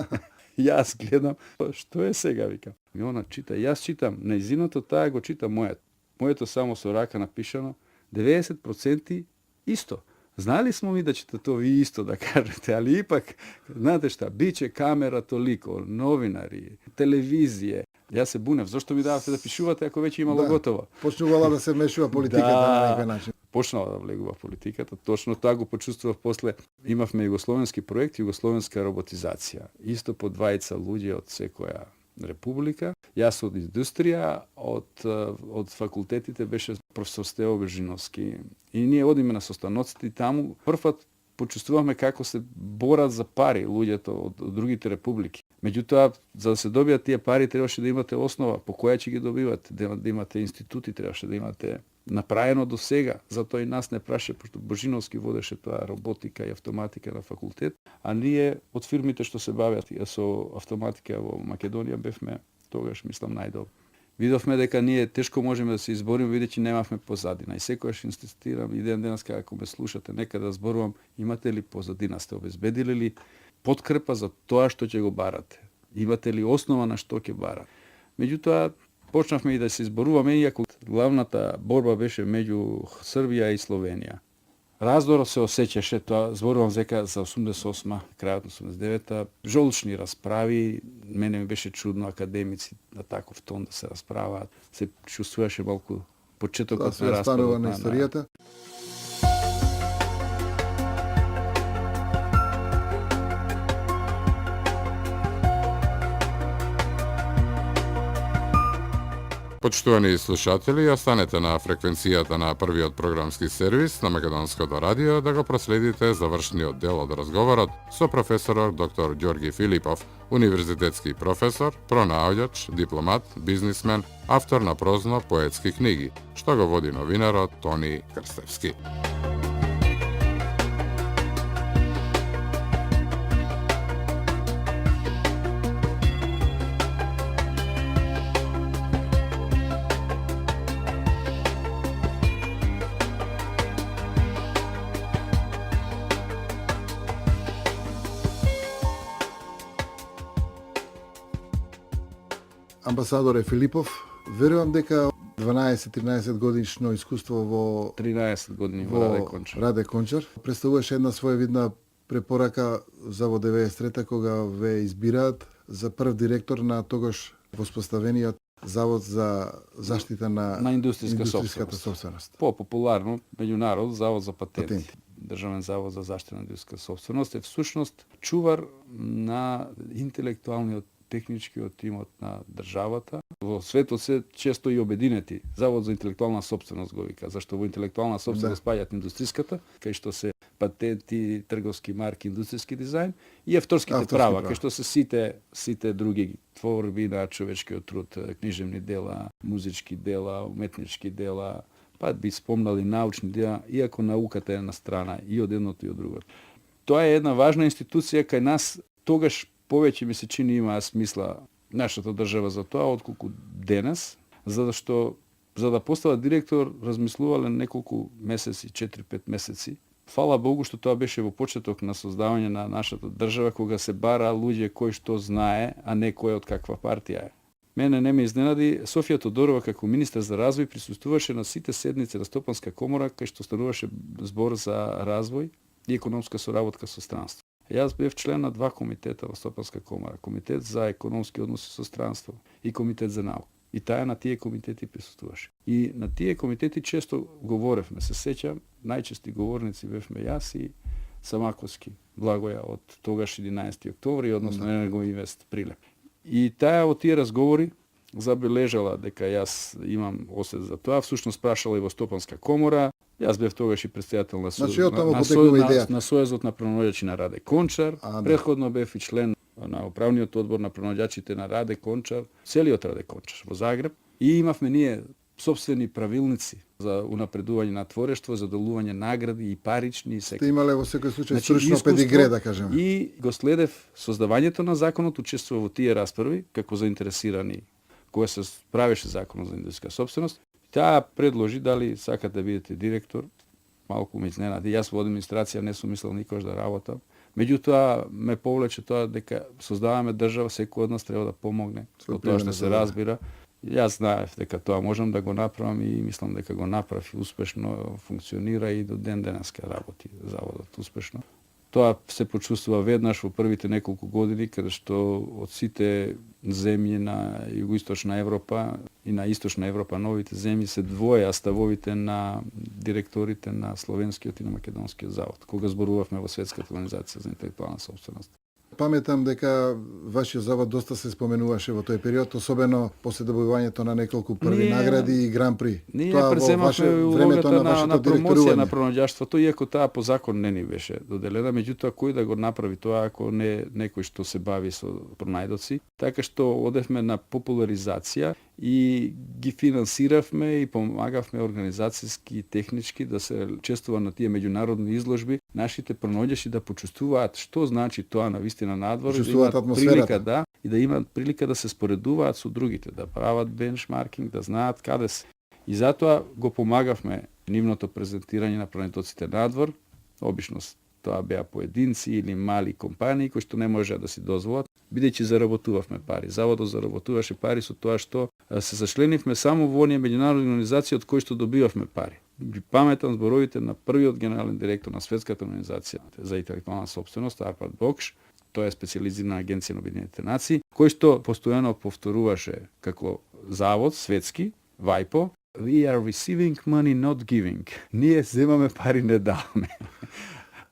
Јас гледам, што е сега, викам. И она чита, јас читам, нејзиното таа го чита мојот. Моето само со рака напишано, 90% исто. Знали смо ми да чета тоа ви исто да кажете, али ипак, знаете шта, биче камера толико, новинари, телевизија. Јас се бунев, зошто ми давате да пишувате ако веќе имало готово? Почнувала да се мешува политиката на некој начин. Почнала да влегува политиката, точно тоа го почувствував после. Имавме југословенски проект, југословенска роботизација. Исто по двајца луѓе од секоја република. Јас од индустрија, од факултетите беше професор Стево Бежиновски. И ние одиме на состаноците и таму првпат почувствувавме како се борат за пари луѓето од другите републики. Меѓутоа, за да се добијат тие пари, требаше да имате основа по која ќе ги добивате, да имате институти, требаше да имате направено до сега. Затоа и нас не праше, пошто Божиновски водеше тоа роботика и автоматика на факултет, а ние од фирмите што се бавят со автоматика во Македонија бевме тогаш, мислам, најдобро. Видовме дека ние тешко можеме да се избориме, бидејќи немавме позадина. И секогаш инсистирам, и ден денеска, ако ме слушате, нека да зборувам, имате ли позадина, сте обезбедили ли подкрепа за тоа што ќе го барате? Имате ли основа на што ќе барате? Меѓутоа, почнавме и да се изборуваме, иако главната борба беше меѓу Србија и Словенија. Раздорот се осеќаше, тоа зборувам зека за 88-ма, крајот на 89-та, жолчни расправи, мене ми беше чудно академици на таков тон да се расправаат, се чувствуваше малку почетокот на распадот на историјата. Почитувани слушатели, останете на фреквенцијата на првиот програмски сервис на Македонското радио да го проследите завршниот дел од разговорот со професорот доктор Ѓорги Филипов, универзитетски професор, пронаоѓач, дипломат, бизнисмен, автор на прозно-поетски книги, што го води новинарот Тони Крстевски. Амбасадоре Филипов, верувам дека 12-13 годишно искуство во 13 години во Раде Кончар. Раде Кончар представуваше една своевидна препорака за во 93-та кога ве избираат за прв директор на тогаш воспоставениот Завод за заштита на индустријската собственост. По-популарно меѓу народ Завод за патенти. Државен завод за заштита на индустријска собственост е всушност чувар на интелектуалниот техничкиот имот на државата. Во светот се често и обединети. Завод за интелектуална собственост го вика, зашто во интелектуална собственост спаѓаат индустријската, кај што се патенти, трговски марки, индустријски дизајн и авторските Авторски права, права. кај што се сите други творби на човечкиот труд, книжевни дела, музички дела, уметнички дела, па би спомнали научни дела, иако науката е на страна и од едното и од другото. Тоа е една важна институција кај нас, тогаш повеќе ми се чини имаа смисла нашата држава за тоа, отколку денес, за да постава директор, размислувале неколку месеци, 4-5 месеци. Фала Богу што тоа беше во почеток на создавање на нашата држава, кога се бара луѓе кој што знае, а не кој од каква партија е. Мене не ме изненади, Софија Тодорова како министар за развој присуствуваше на сите седници на Стопанска комора, кај што стануваше збор за развој и економска соработка со странство. Јас бев член на 2 комитета во Стопанска комора, комитет за економски односи со странство и комитет за наука. И таја на тие комитети присуствуваше. И на тие комитети често говоревме, се сеќам, најчести говорници бевме јас и Самаковски, Благоја од тогаш 11. октомври, односно Енергоинвест Прилеп. И таја од тие разговори забележала дека јас имам осет за тоа, всушност прашала и во Стопанска комора. Јас бев тогаш и председател на на Сојузот на пронаоѓачи на Раде Кончар, претходно бев и член на управниот одбор на пронаоѓачите на Раде Кончар, целиот Раде Кончар во Загреб, и имавме ние сопствени правилници за унапредување на творештво, за делување награди и парични и секој. Сте имале во секој случај стручно педигре, да кажеме. И го следев создавањето на законот, учествува во тие расправи како заинтересирани кога се правеше законот за индустријска сопственост. Таа предложи дали сака да бидете директор. Малку ме изненади. Јас во администрација не сум мислел никош да работам. Меѓутоа ме повлече тоа дека создаваме држава, секој од нас треба да помогне во тоа што се разбира. Јас знаев дека тоа можам да го направам и мислам дека го направи успешно, функционира и до ден денеска работи заводот успешно. Тоа се почувствува веднаш во првите неколку години, каде што од сите земји на југоисточна Европа и на источна Европа, новите земји, се двоја ставовите на директорите на словенскиот и на македонскиот завод, кога зборувавме во Светската организација за интелектуална сопственост. Паметам дека вашиот завод доста се споменуваше во тој период, особено после добивањето на неколку први награди и гран-при. Ние преземавме улогата на промоција на пронаоѓаштвото, иако таа по закон не ни беше доделена, меѓутоа кој да го направи тоа ако не некој што се бави со пронајдоци, така што одевме на популаризација и ги финансиравме и помагавме организацијски и технички да се чествува на тие меѓународни изложби, нашите пронаоѓачи да почувствуваат што значи тоа на вистина надвор, да имаат прилика и да имаат прилика да се споредуваат со другите, да прават бенчмаркинг, да знаат каде се. И затоа го помагавме нивното презентирање на пронајдоците надвор, обично тоа беа поединци или мали компании кои што не можеа да си дозволат, бидејќи заработувавме пари. Заводот заработуваше пари со тоа што се зачленивме само во оние меѓународни организации од кои што добивавме пари. Паметам зборовите на првиот генерален директор на Светската организација за интелектуална сопственост, Арпад Бокш, тоа е специјализирана агенција на Обединетите нации, кој што постојано повторуваше како завод светски, WIPO, we are receiving money, not giving. Ние земаме пари, не даваме.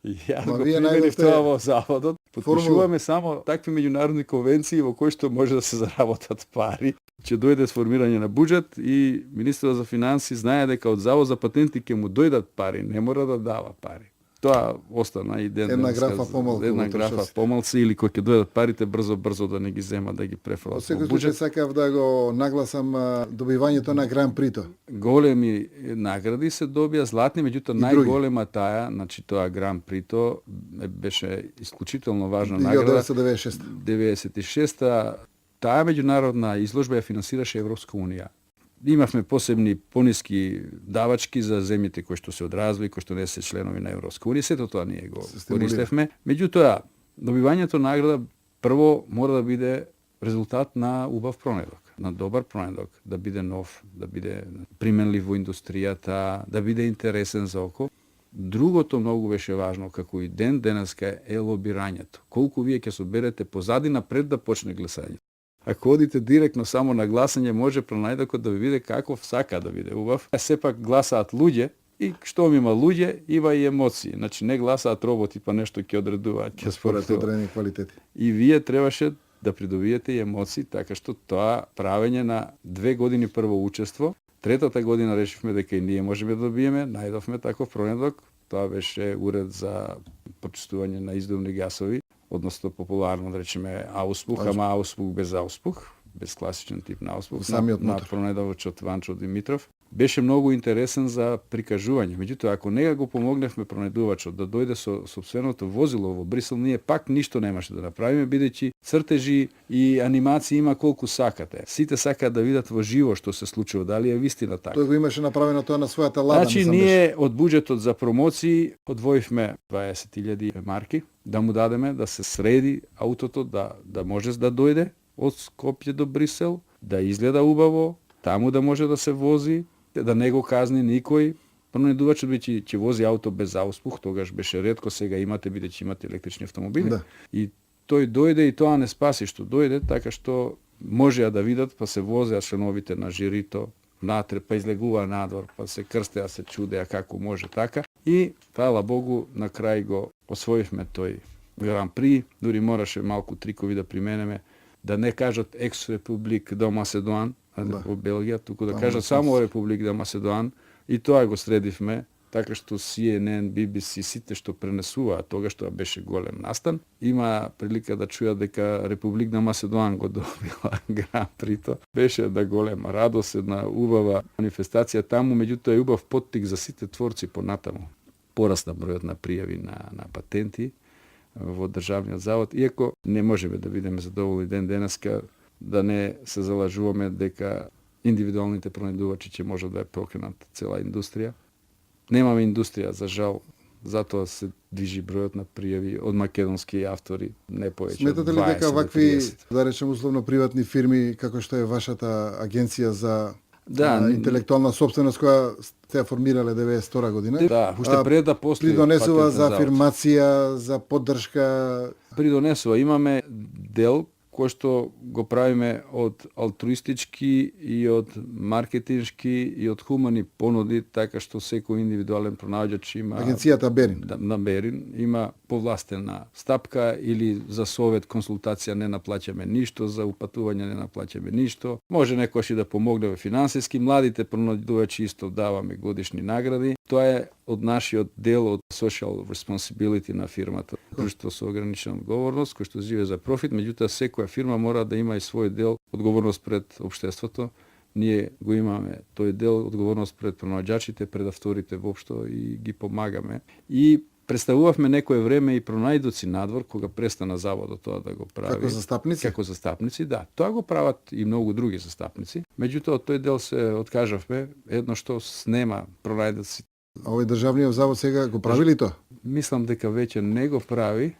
И јас го применив тоа во заводот. Подпишуваме само такви меѓународни конвенции во кои што може да се заработат пари. Ќе дојде сформирање на буџет и министерот за финансии знае дека од завод за патенти ќе му дојдат пари, не мора да дава пари. Тоа остана и ден една графа помалку. Една графа помалци или кога ќе дојдат парите брзо да не ги зема, да ги префрлат во буџет. Сакав да го нагласам добивањето на Гран-прито. Големи награди се добија, златни, меѓутоа најголема таја, значи тоа Гран-прито беше исклучително важна награда. 1996-та таа меѓународна изложба ја финансираше Европска унија. Имавме посебни пониски давачки за земјите кои што се од развој, кои што не се членови на Европска унија, сето тоа ние го користевме. Меѓутоа, добивањето награда прво мора да биде резултат на убав пронајдок, на добар пронајдок, да биде нов, да биде применлив во индустријата, да биде интересен за око. Другото многу беше важно, како и ден денеска, е лобирањето. Колку вие ќе соберете позади напред да почне гласање. Ако одите директно само на гласање, може пронајдокот да ви биде каков сака да биде убав. Сепак гласаат луѓе и штом има луѓе, има и емоции. Значи не гласаат роботи па нешто ќе одредуваат, ќе според одредени квалитети. И вие требаше да придобиете и емоции, така што тоа правење на 2 години прво учество, третата година решивме дека и ние можеме да добиеме, најдовме таков пронајдок, тоа беше уред за почистување на издувни гасови, односно популарно да речеме ауспух, ама ауспух без ауспух, без класичен тип на ауспух, на пронедавачот Ванчо Димитров. Беше многу интересен за прикажување. Меѓутоа, ако нега го помогневме пронедувачот да дојде со сопственото возило во Брисел, ние пак ништо немаше да направиме, бидејќи цртежи и анимации има колку сакате. Сите сакаат да видат во живо што се случува, дали е вистина така. Тој го имаше направено тоа на својата лада. Значи, ние од буџетот за промоции одвоивме 20.000 марки да му дадеме да се среди аутото, да може да дојде од Скопје до Брисел, да изгледа убаво, таму да може да се вози, да не го казни никој. Пронедувачот биќе ќе вози ауто без ауспух, тогаш беше ретко, сега имате, бидејќи имате електрични автомобили. Да. И тој дојде и тоа не спаси што дојде, така што можеа да видат, па се возеа членовите на жирито натре, па излегува надвор, па се крстеа, се чудеа како може така. И, фала Богу, на крај го освоивме тој Гран При, дури мораше малку трикови да применеме, да не кажат екс-републик до Маседоан, во Белгија, туку да кажат само Републик да Маседоан, и тоа го средивме, така што CNN, BBC, сите што пренесуваат, тогаш тоа беше голем настан, има прилика да чуја дека Републик на Маседоан го добила Гран Прито. Беше да голема радост, една убава манифестација таму, меѓутоа е убав поттик за сите творци понатаму. Порасна бројот на пријави на патенти во Државниот завод, иако не можеме да бидеме задоволни ден денеска, да не се залажуваме дека индивидуалните пронедувачи ќе може да ја прокренат цела индустрија. Немаме индустрија, за жал, затоа се движи бројот на пријави од македонски автори не повеќе. Сметате ли дека вакви, да речем условно приватни фирми, како што е вашата агенција за интелектуална собственост која сте ја формирале 92 година? Да, уште пред да постои придонесува за афирмација, за поддршка. Придонесува, имаме дел кој што го правиме од алтруистички и од маркетиншки и од хумани понуди, така што секој индивидуален пронаоѓач има... Агенцијата Берин. На Берин има повластена стапка или за совет, консултација не наплаќаме ништо, за упатување не наплаќаме ништо. Може некојаш и да помогнеме финансиски, младите пронаоѓачи исто даваме годишни награди. Тоа е од нашиот дел од social responsibility на фирмата, друштво со ограничена одговорност, кој што живее за профит, меѓутоа секоја фирма мора да има и свој дел одговорност пред општеството. Ние го имаме тој дел одговорност пред пронаоѓачите, пред авторите воопшто и ги помагаме. И представувавме некое време и пронајдоци надвор, кога престана заводот тоа да го прави. Како застапници? Како застапници, да. Тоа го прават и многу други застапници. Меѓутоа, тој дел се откажавме, едно што снема пронајдоци. А овој државниот завод сега го прави ли тоа? Мислам дека веќе не го прави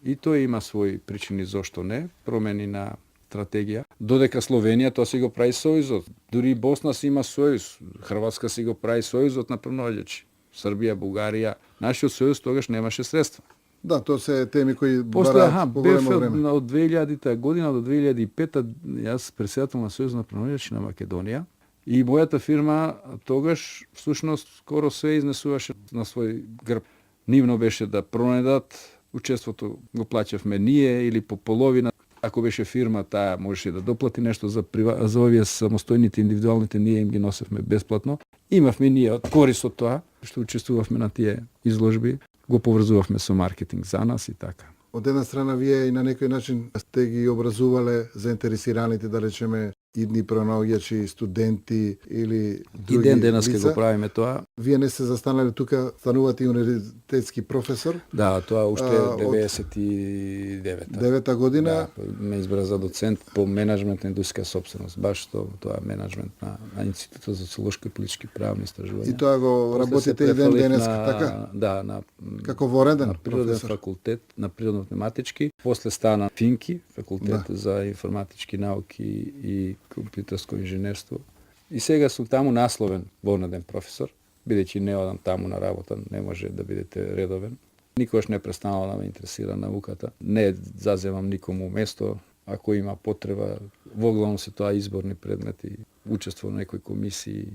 и тој има своји причини зошто не, промени на стратегија. Додека Словенија тоа си го прави сојузот. Дури Босна си има сојуз, Хрватска си го прави сојузот на пронаоѓачи. Србија, Бугарија, нашиот сојуз тогаш немаше средства. Да, тоа се теми кои бараат по големо време. Од 2000 година до 2005 јас претседател на сојуз на пронаоѓачи на Македонија. И мојата фирма тогаш всушност скоро се изнесуваше на свој грб. Нивно беше да пронедат, учеството го плаќавме ние или по половина. Ако беше фирма, таа можеше да доплати нешто за овие самостојните индивидуалните, ние им ги носевме бесплатно. Имавме ние од корис од тоа, што учествувавме на тие изложби, го поврзувавме со маркетинг за нас и така. Од една страна, вие и на некој начин сте ги образувале заинтересираните, да речеме, идни пронаоѓачи, студенти или други лица. И ден денеска лица. го правиме тоа. Вие не сте застанали тука, станувате и универзитетски професор. Да, тоа уште 99-та. 9-та година. Да, ме избра за доцент по менаџмент на индустријска собственост, баш тоа менаџмент на Институтот за социолошки и политички правни истражувања. И тоа го работите и ден денеска, така? Да, како воренден на природен професор. Факултет, на природно-математички, после стана Финки, факултет за информатички науки и компјутерско инженерство. И сега сум таму насловен воренден професор, бидејќи не одам таму на работа, не може да бидете редовен. Никогаш не престанала да ме интересира науката. Не заземам никому место, ако има потреба, воглавно се тоа изборни предмети, учество на некои комисии.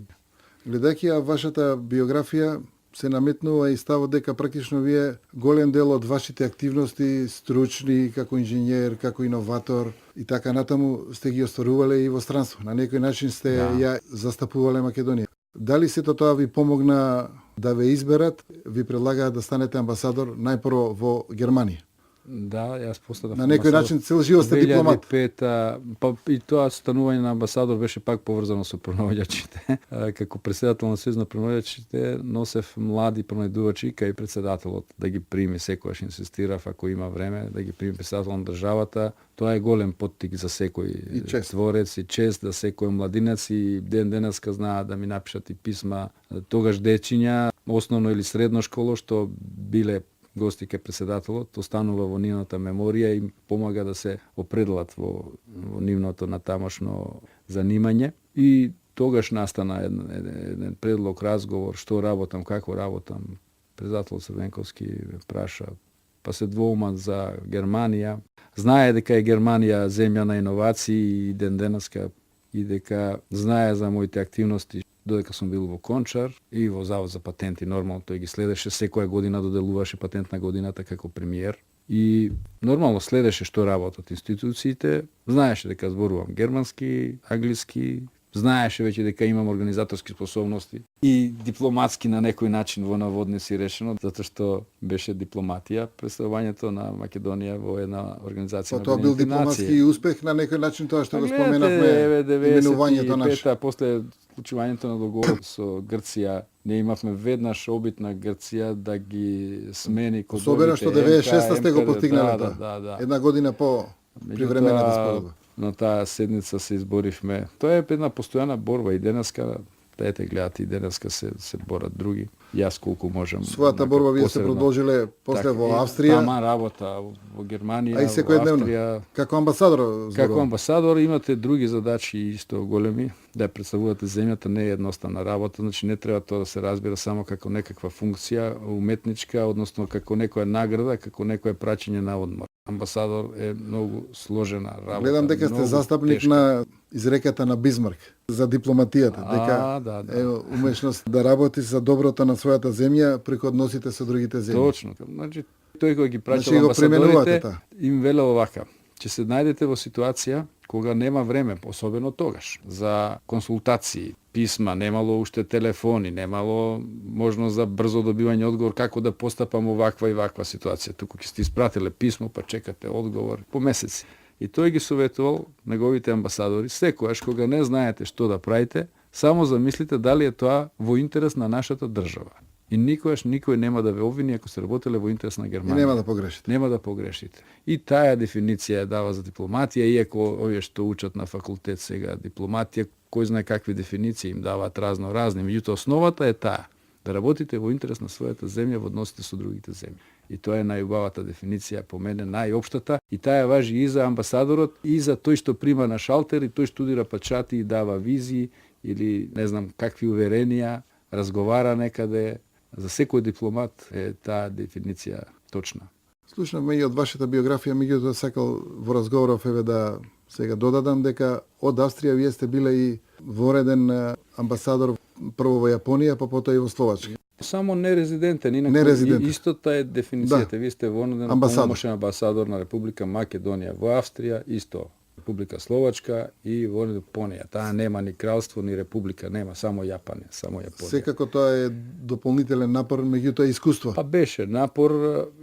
Гледајќи ја вашата биографија, се наметнува и ставот дека практично вие голем дел од вашите активности стручни, како инженер, како иноватор и така натаму сте ги остварувале и во странство. На некој начин сте ја застапувале Македонија. Дали сето тоа ви помогна да ве изберат, ви предлагаат да станете амбасадор најпрво во Германија. Да, јас постанав На некој начин цел живот сте дипломат. 2005, па и тоа станување на амбасадор беше пак поврзано со пронаоѓачите. Како председател на Сојуз на пронаоѓачите носев млади пронајдувачи кај председателот да ги прими, секогаш инсистирав ако има време да ги прими председател на државата. Тоа е голем поттик за секој творец и чест да секој младинец и ден денеска знаат да ми напишат и писма. Тогаш дечиња, основно или средно школо што биле гости ке председателот, останува во нивната меморија и помага да се определат во нивното натамошно занимање. И тогаш настана еден предлог, разговор, што работам, како работам. Председател Црвенковски ме праша, па се двоумат за Германија. Знае дека е Германија земја на иновации и ден денеска и дека знае за моите активности додека сум бил во Кончар и во Завод за патенти, нормално тој ги следеше, секоја година доделуваше патент на годината како премиер и нормално следеше што работат институциите, знаеше дека зборувам германски, англиски, знаеше веќе дека имам организаторски способности и дипломатски на некој начин во наводници решено, затоа што беше дипломатија, представувањето на Македонија во една организација на Тоа бил дипломатски успех на некој начин, тоа што го споменавме, именувањето наше. После вклучувањето на договор со Грција, ние имавме веднаш обид на Грција да ги смени кодовите. Особено што 96-та сте го постигнале тоа. Да. Една година по привремената спогодба. На таа седница се изборивме. Тоа е една постојана борба и денеска, дете гледате и денеска се борат други. Јас колку можам. Својата борба вие се продолжиле после во Австрија. Тама работа во Германија, а и во секојдневно. Австрија. Како амбасадор? Како амбасадор имате други задачи исто големи. Да представувате земјата не е едноставна работа, значи не треба тоа да се разбира само како некаква функција уметничка, односно како некоја награда, како некое праќање на одмор. Амбасадор е многу сложена работа. Гледам дека сте застапник на изреката на Бисмарк за дипломатијата, дека е умешност да работи за доброто на својата земја преку односите со другите земји. Точно. Значи тој кој ги праќа амбасадорите им велел овака: ќе се најдете во ситуација кога нема време, особено тогаш, за консултации, писма, немало уште телефони, немало можност за брзо добивање одговор како да постапам оваква и ваква ситуација. Туку ќе сте испратиле писмо, па чекате одговор по месеци. И тој ги советувал неговите амбасадори, секојаш кога не знаете што да правите, само замислите дали е тоа во интерес на нашата држава. И никогаш никој нема да ве обвини ако се работеле во интерес на Германија. И нема да погрешите. Нема да погрешите. И таа дефиниција дава за дипломатија, иако овие што учат на факултет сега дипломатија, кој знае какви дефиниции им даваат разни, меѓутоа основата е таа: да работите во интерес на својата земја во односите со другите земји. И тоа е најубавата дефиниција, по мене најопштата, и таа важи и за амбасадорот, и за тој што прима на шалтер, и тој студира печати и дава визии или не знам какви уверенија, разговара некаде. За секој дипломат е таа дефиниција точна. Слушнавме и од вашата биографија, меѓутоа сакал во разговоров да сега додадам дека од Австрија вие сте биле и вореден амбасадор прво во Јапонија, па потоа и во Словачка. Само нерезидентен, инаку истата е дефиницијата. Вие сте вореден помошен амбасадор на Република Македонија во Австрија, исто Република Словачка и во Јапонија. Таа нема ни кралство, ни република, нема, само Јапонија, само Јапонија. Секако тоа е дополнителен напор, меѓутоа искуство. Па беше напор,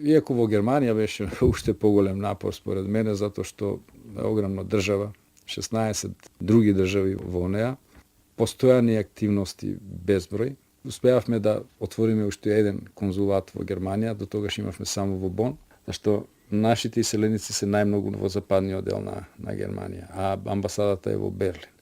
иако во Германија беше уште поголем напор според мене, затоа што е огромна држава, 16 други држави во неа, постојани активности безброј. Успеавме да отвориме уште еден конзулат во Германија, до тогаш имавме само во Бон, зашто нашите иселеници се најмногу во западниот дел на Германија, а амбасадата е во Берлин.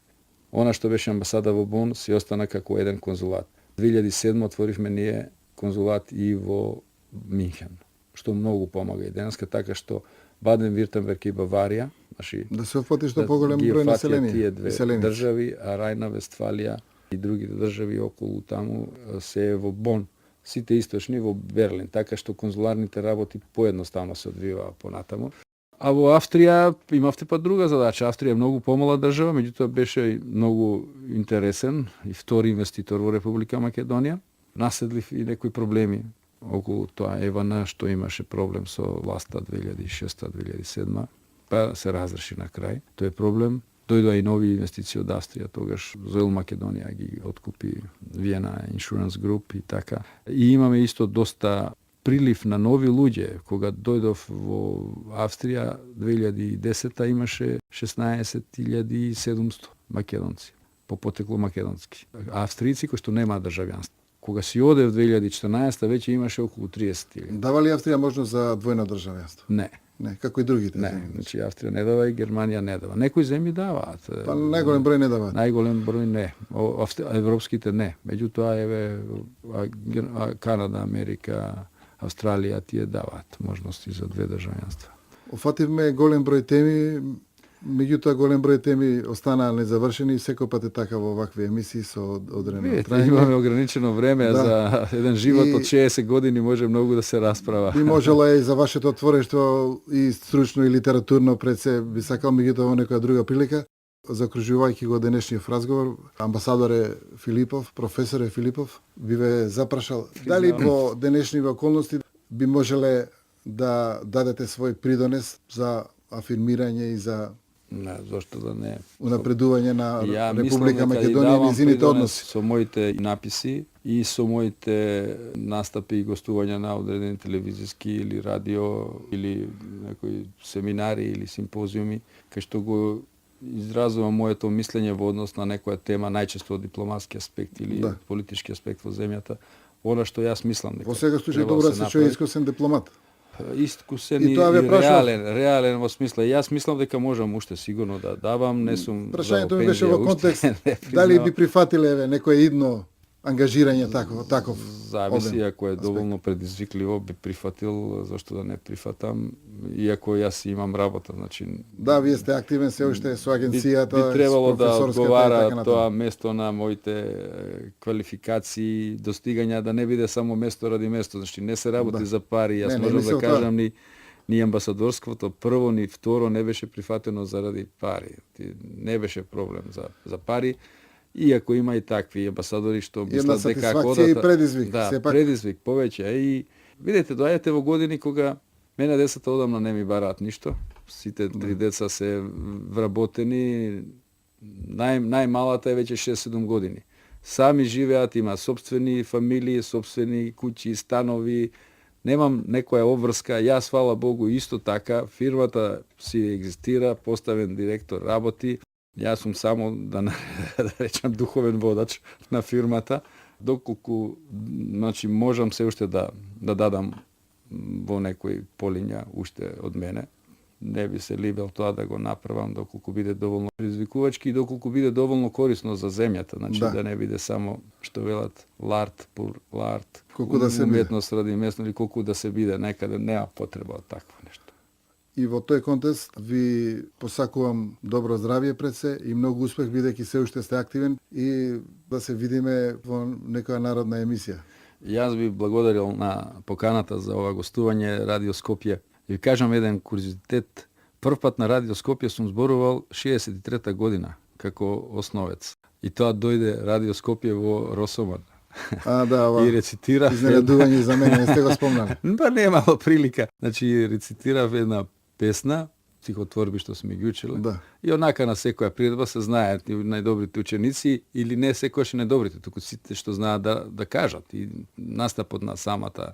Она што беше амбасада во Бон си остана како еден конзулат. 2007 отворивме ние конзулат и во Минхен, што многу помага и денеска, така што Баден-Виртенберг и Баварија, значи да се опфати што поголем број население, тие две држави, а Рајна, Вестфалија и другите држави околу таму се е во Бон. Сите источни во Берлин, така што конзуларните работи поедноставно се одвиваа понатаму. А во Австрија имавте па друга задача. Австрија е многу помала држава, меѓутоа беше многу интересен и втори инвеститор во Република Македонија. Наследив и некои проблеми околу тоа ЕВН, што имаше проблем со власта 2006-2007, па се разреши на крај. Тој е проблем. дојдоа и нови инвестиции од Австрија, тогаш Зоил Македонија ги откупи Виена Insurance Group и така. И имаме исто доста прилив на нови луѓе. Кога дојдов во Австрија 2010 имаше 16.700 македонци, по потекло македонски. Австријци кои што немаат државјанство. Кога си оде в 2014 веќе имаше околу 30.000. Дава ли Австрија можност за двојно државјанство? Не. Не, како и другите Не, земји. значи Австрија не дава и Германија не дава. Некои земји даваат. Па најголем број не даваат. Најголем број не. Европските не. Меѓутоа еве Канада, Америка, Австралија тие даваат можности за две државјанства. Офативме голем број теми, меѓутоа голем број теми останаа незавршени и секој пат е така во вакви емисии со одредено Видите, трајање. имаме ограничено време Да. за еден живот И- од 60 години може многу да се расправа. Би можело и за вашето творештво и стручно и литературно пред се би сакал, меѓутоа во некоја друга прилика. Закружувајќи го денешниот разговор, амбасадоре Филипов, професоре Филипов, би ве запрашал дали во денешни околности би можеле да дадете свој придонес за афирмирање и за Не, зошто да не. унапредување на Ја Република мислам дека и Македонија и давам низините придонес односи. со моите написи и со моите настапи и гостувања на одредени телевизиски или радио или некои семинари или симпозиуми, кај што го изразувам моето мислење во однос на некоја тема, најчесто од дипломатски аспект или Да. политички аспект во земјата, она што јас мислам дека Во сега случај треба добро да се чуе направи. искусен дипломат. Искусен И и, тоа ве прашав. реален во смисла. Јас мислам дека можам уште сигурно да давам, не сум Прашањето за ми беше пензија во уште, контекст не дали признавам. би прифатиле еве некое идно ангажирање таков Зависи, обем, ако е аспект. доволно предизвикливо, би прифатил, зашто да не прифатам, иако јас имам работа, значи Да, вие сте активен се уште со агенцијата, би требало с да професорската и одговара така натаму. тоа место на моите квалификации, достигања, да не биде само место ради место, значи не се работи Да. за пари, јас Не, не можам мислам да тоа. кажам ни амбасадорството прво ни второ не беше прифатено заради пари. Не беше проблем за пари. Иако има и такви амбасадори што Една мислат дека ако сатисфакција и одат предизвик, да, сепак. предизвик повеќе. И видете, доаѓате во години кога мене децата одамна не ми бараат ништо. Сите три деца се вработени. Најмалата е веќе 6-7 години. Сами живеат, има собствени фамилии, собствени куќи, станови. Немам некоја обврска. Јас, фала Богу, исто така. Фирмата си екзистира, поставен директор работи. Јас сум само, да речам, духовен водач на фирмата. Доколку, значи, можам се уште да дадам во некои полиња уште од мене. Не би се либел тоа да го направам доколку биде доволно предизвикувачки и доколку биде доволно корисно за земјата, значи да не биде само што велат ларт пур ларт, Колку да се биде. уметност ради местно или колку да се биде некаде, нема потреба од такво нешто. И во тој контекст ви посакувам добро здравје пред се и многу успех бидејќи се уште сте активен и да се видиме во некоја народна емисија. Јас би благодарил на поканата за ова гостување Радио Скопје. И ви кажам еден куриозитет. Прв пат на Радио Скопје сум зборувал 63-та година како основец. И тоа дојде Радио Скопје во Росоман. Да, ова И рецитирав изненадување за мене, не сте го спомнали. Па немало прилика. Значи рецитирав една песна, стихотворби што сме ги учеле. Да. И онака на секоја приредба се знаат и најдобрите ученици или не секојаш најдобрите, туку сите што знаат да кажат. И настапот на самата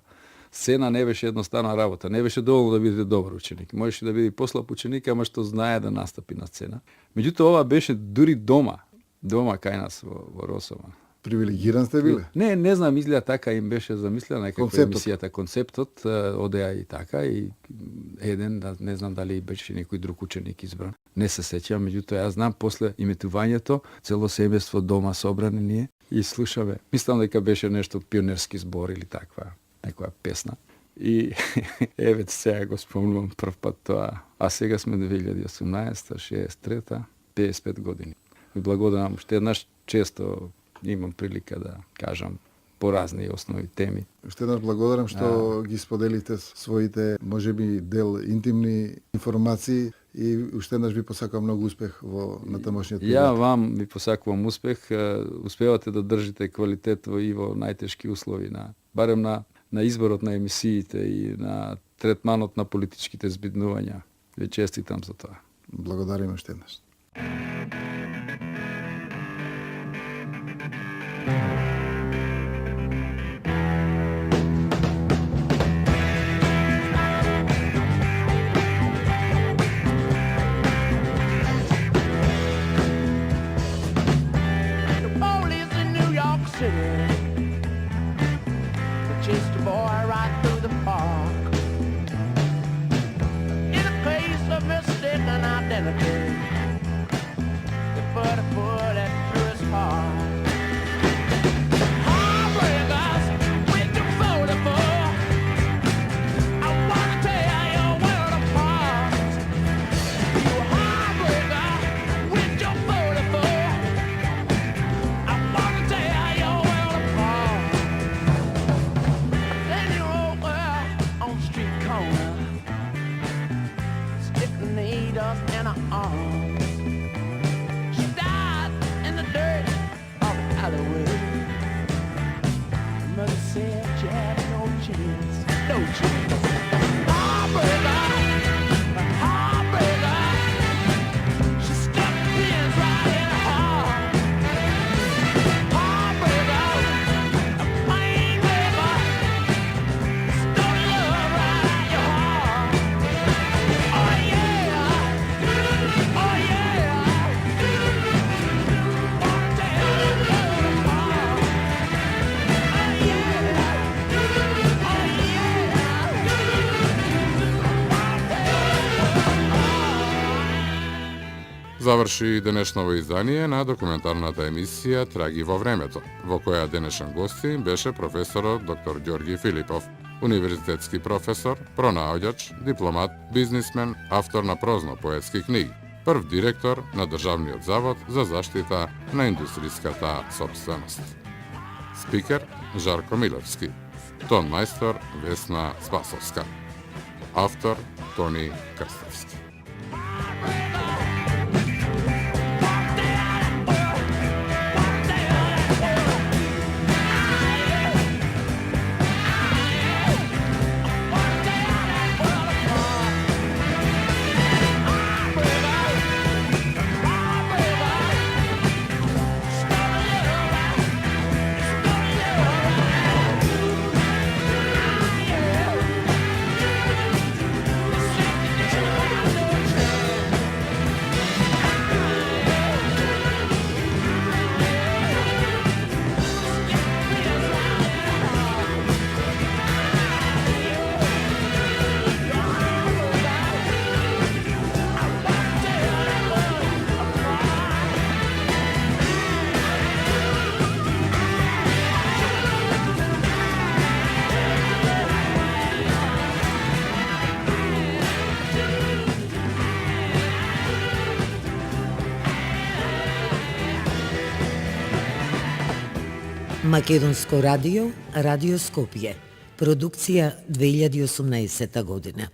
сцена не беше едноставна работа. Не беше доволно да бидете добар ученик. Можеше да биде послаб ученик, ама што знае да настапи на сцена. Меѓутоа ова беше дури дома кај нас во Росоман. Привилегиран сте биле. Не знам, изгледа така им беше замислена некаква Концептот. емисијата, концептот, одеа и така и еден, не знам дали беше некој друг ученик избран. Не се сеќавам, меѓутоа јас знам после иметувањето, цело семејство дома собрани ние и слушаме. Мислам дека беше нешто пионерски збор или таква некоја песна. И еве сега го спомнувам прв пат тоа. А сега сме 2018, 63-та, 55 години. Ви благодарам уште еднаш, често имам прилика да кажам по разни основни теми. Уште еднаш благодарам што ги споделите своите, можеби дел интимни информации и уште еднаш ви посакувам многу успех во натамошниот период. Ја вам ви посакувам успех. Успевате да држите квалитет и во најтешки услови, барем на изборот на емисиите и на третманот на политичките збиднувања. Ви честитам за тоа. Благодарим уште еднаш. The police in New York City chased a boy right through the park. In a case of mistaken identity, they put a bullet through his heart. Heartbreakers, with your photo for, I wanna tear your world apart. You heartbreaker, with your photo for, I wanna tear your world apart. Then you over on the street corner, sticking needles in her arms. She died in the dirt of the alleyway. Mother said she had no chance, no chance. Heartbreaker, heartbreaker, she stuck pins right in her heart. Heartbreaker, a pain breaker, stole love right out your heart. Oh yeah, oh yeah, wanna tear your world apart. Oh yeah, oh Заврши и денешново издание на документарната емисија Траги во времето, во која денешен гости беше професорот доктор Ѓорги Филипов, универзитетски професор, пронаоѓач, дипломат, бизнисмен, автор на прозно-поетски книги, прв директор на Државниот завод за заштита на индустријската сопственост. Спикер Жарко Милевски, тон мајстор Весна Спасовска, автор Тони Крстевски. Македонско радио, Радио Скопје. Продукција 2018 година.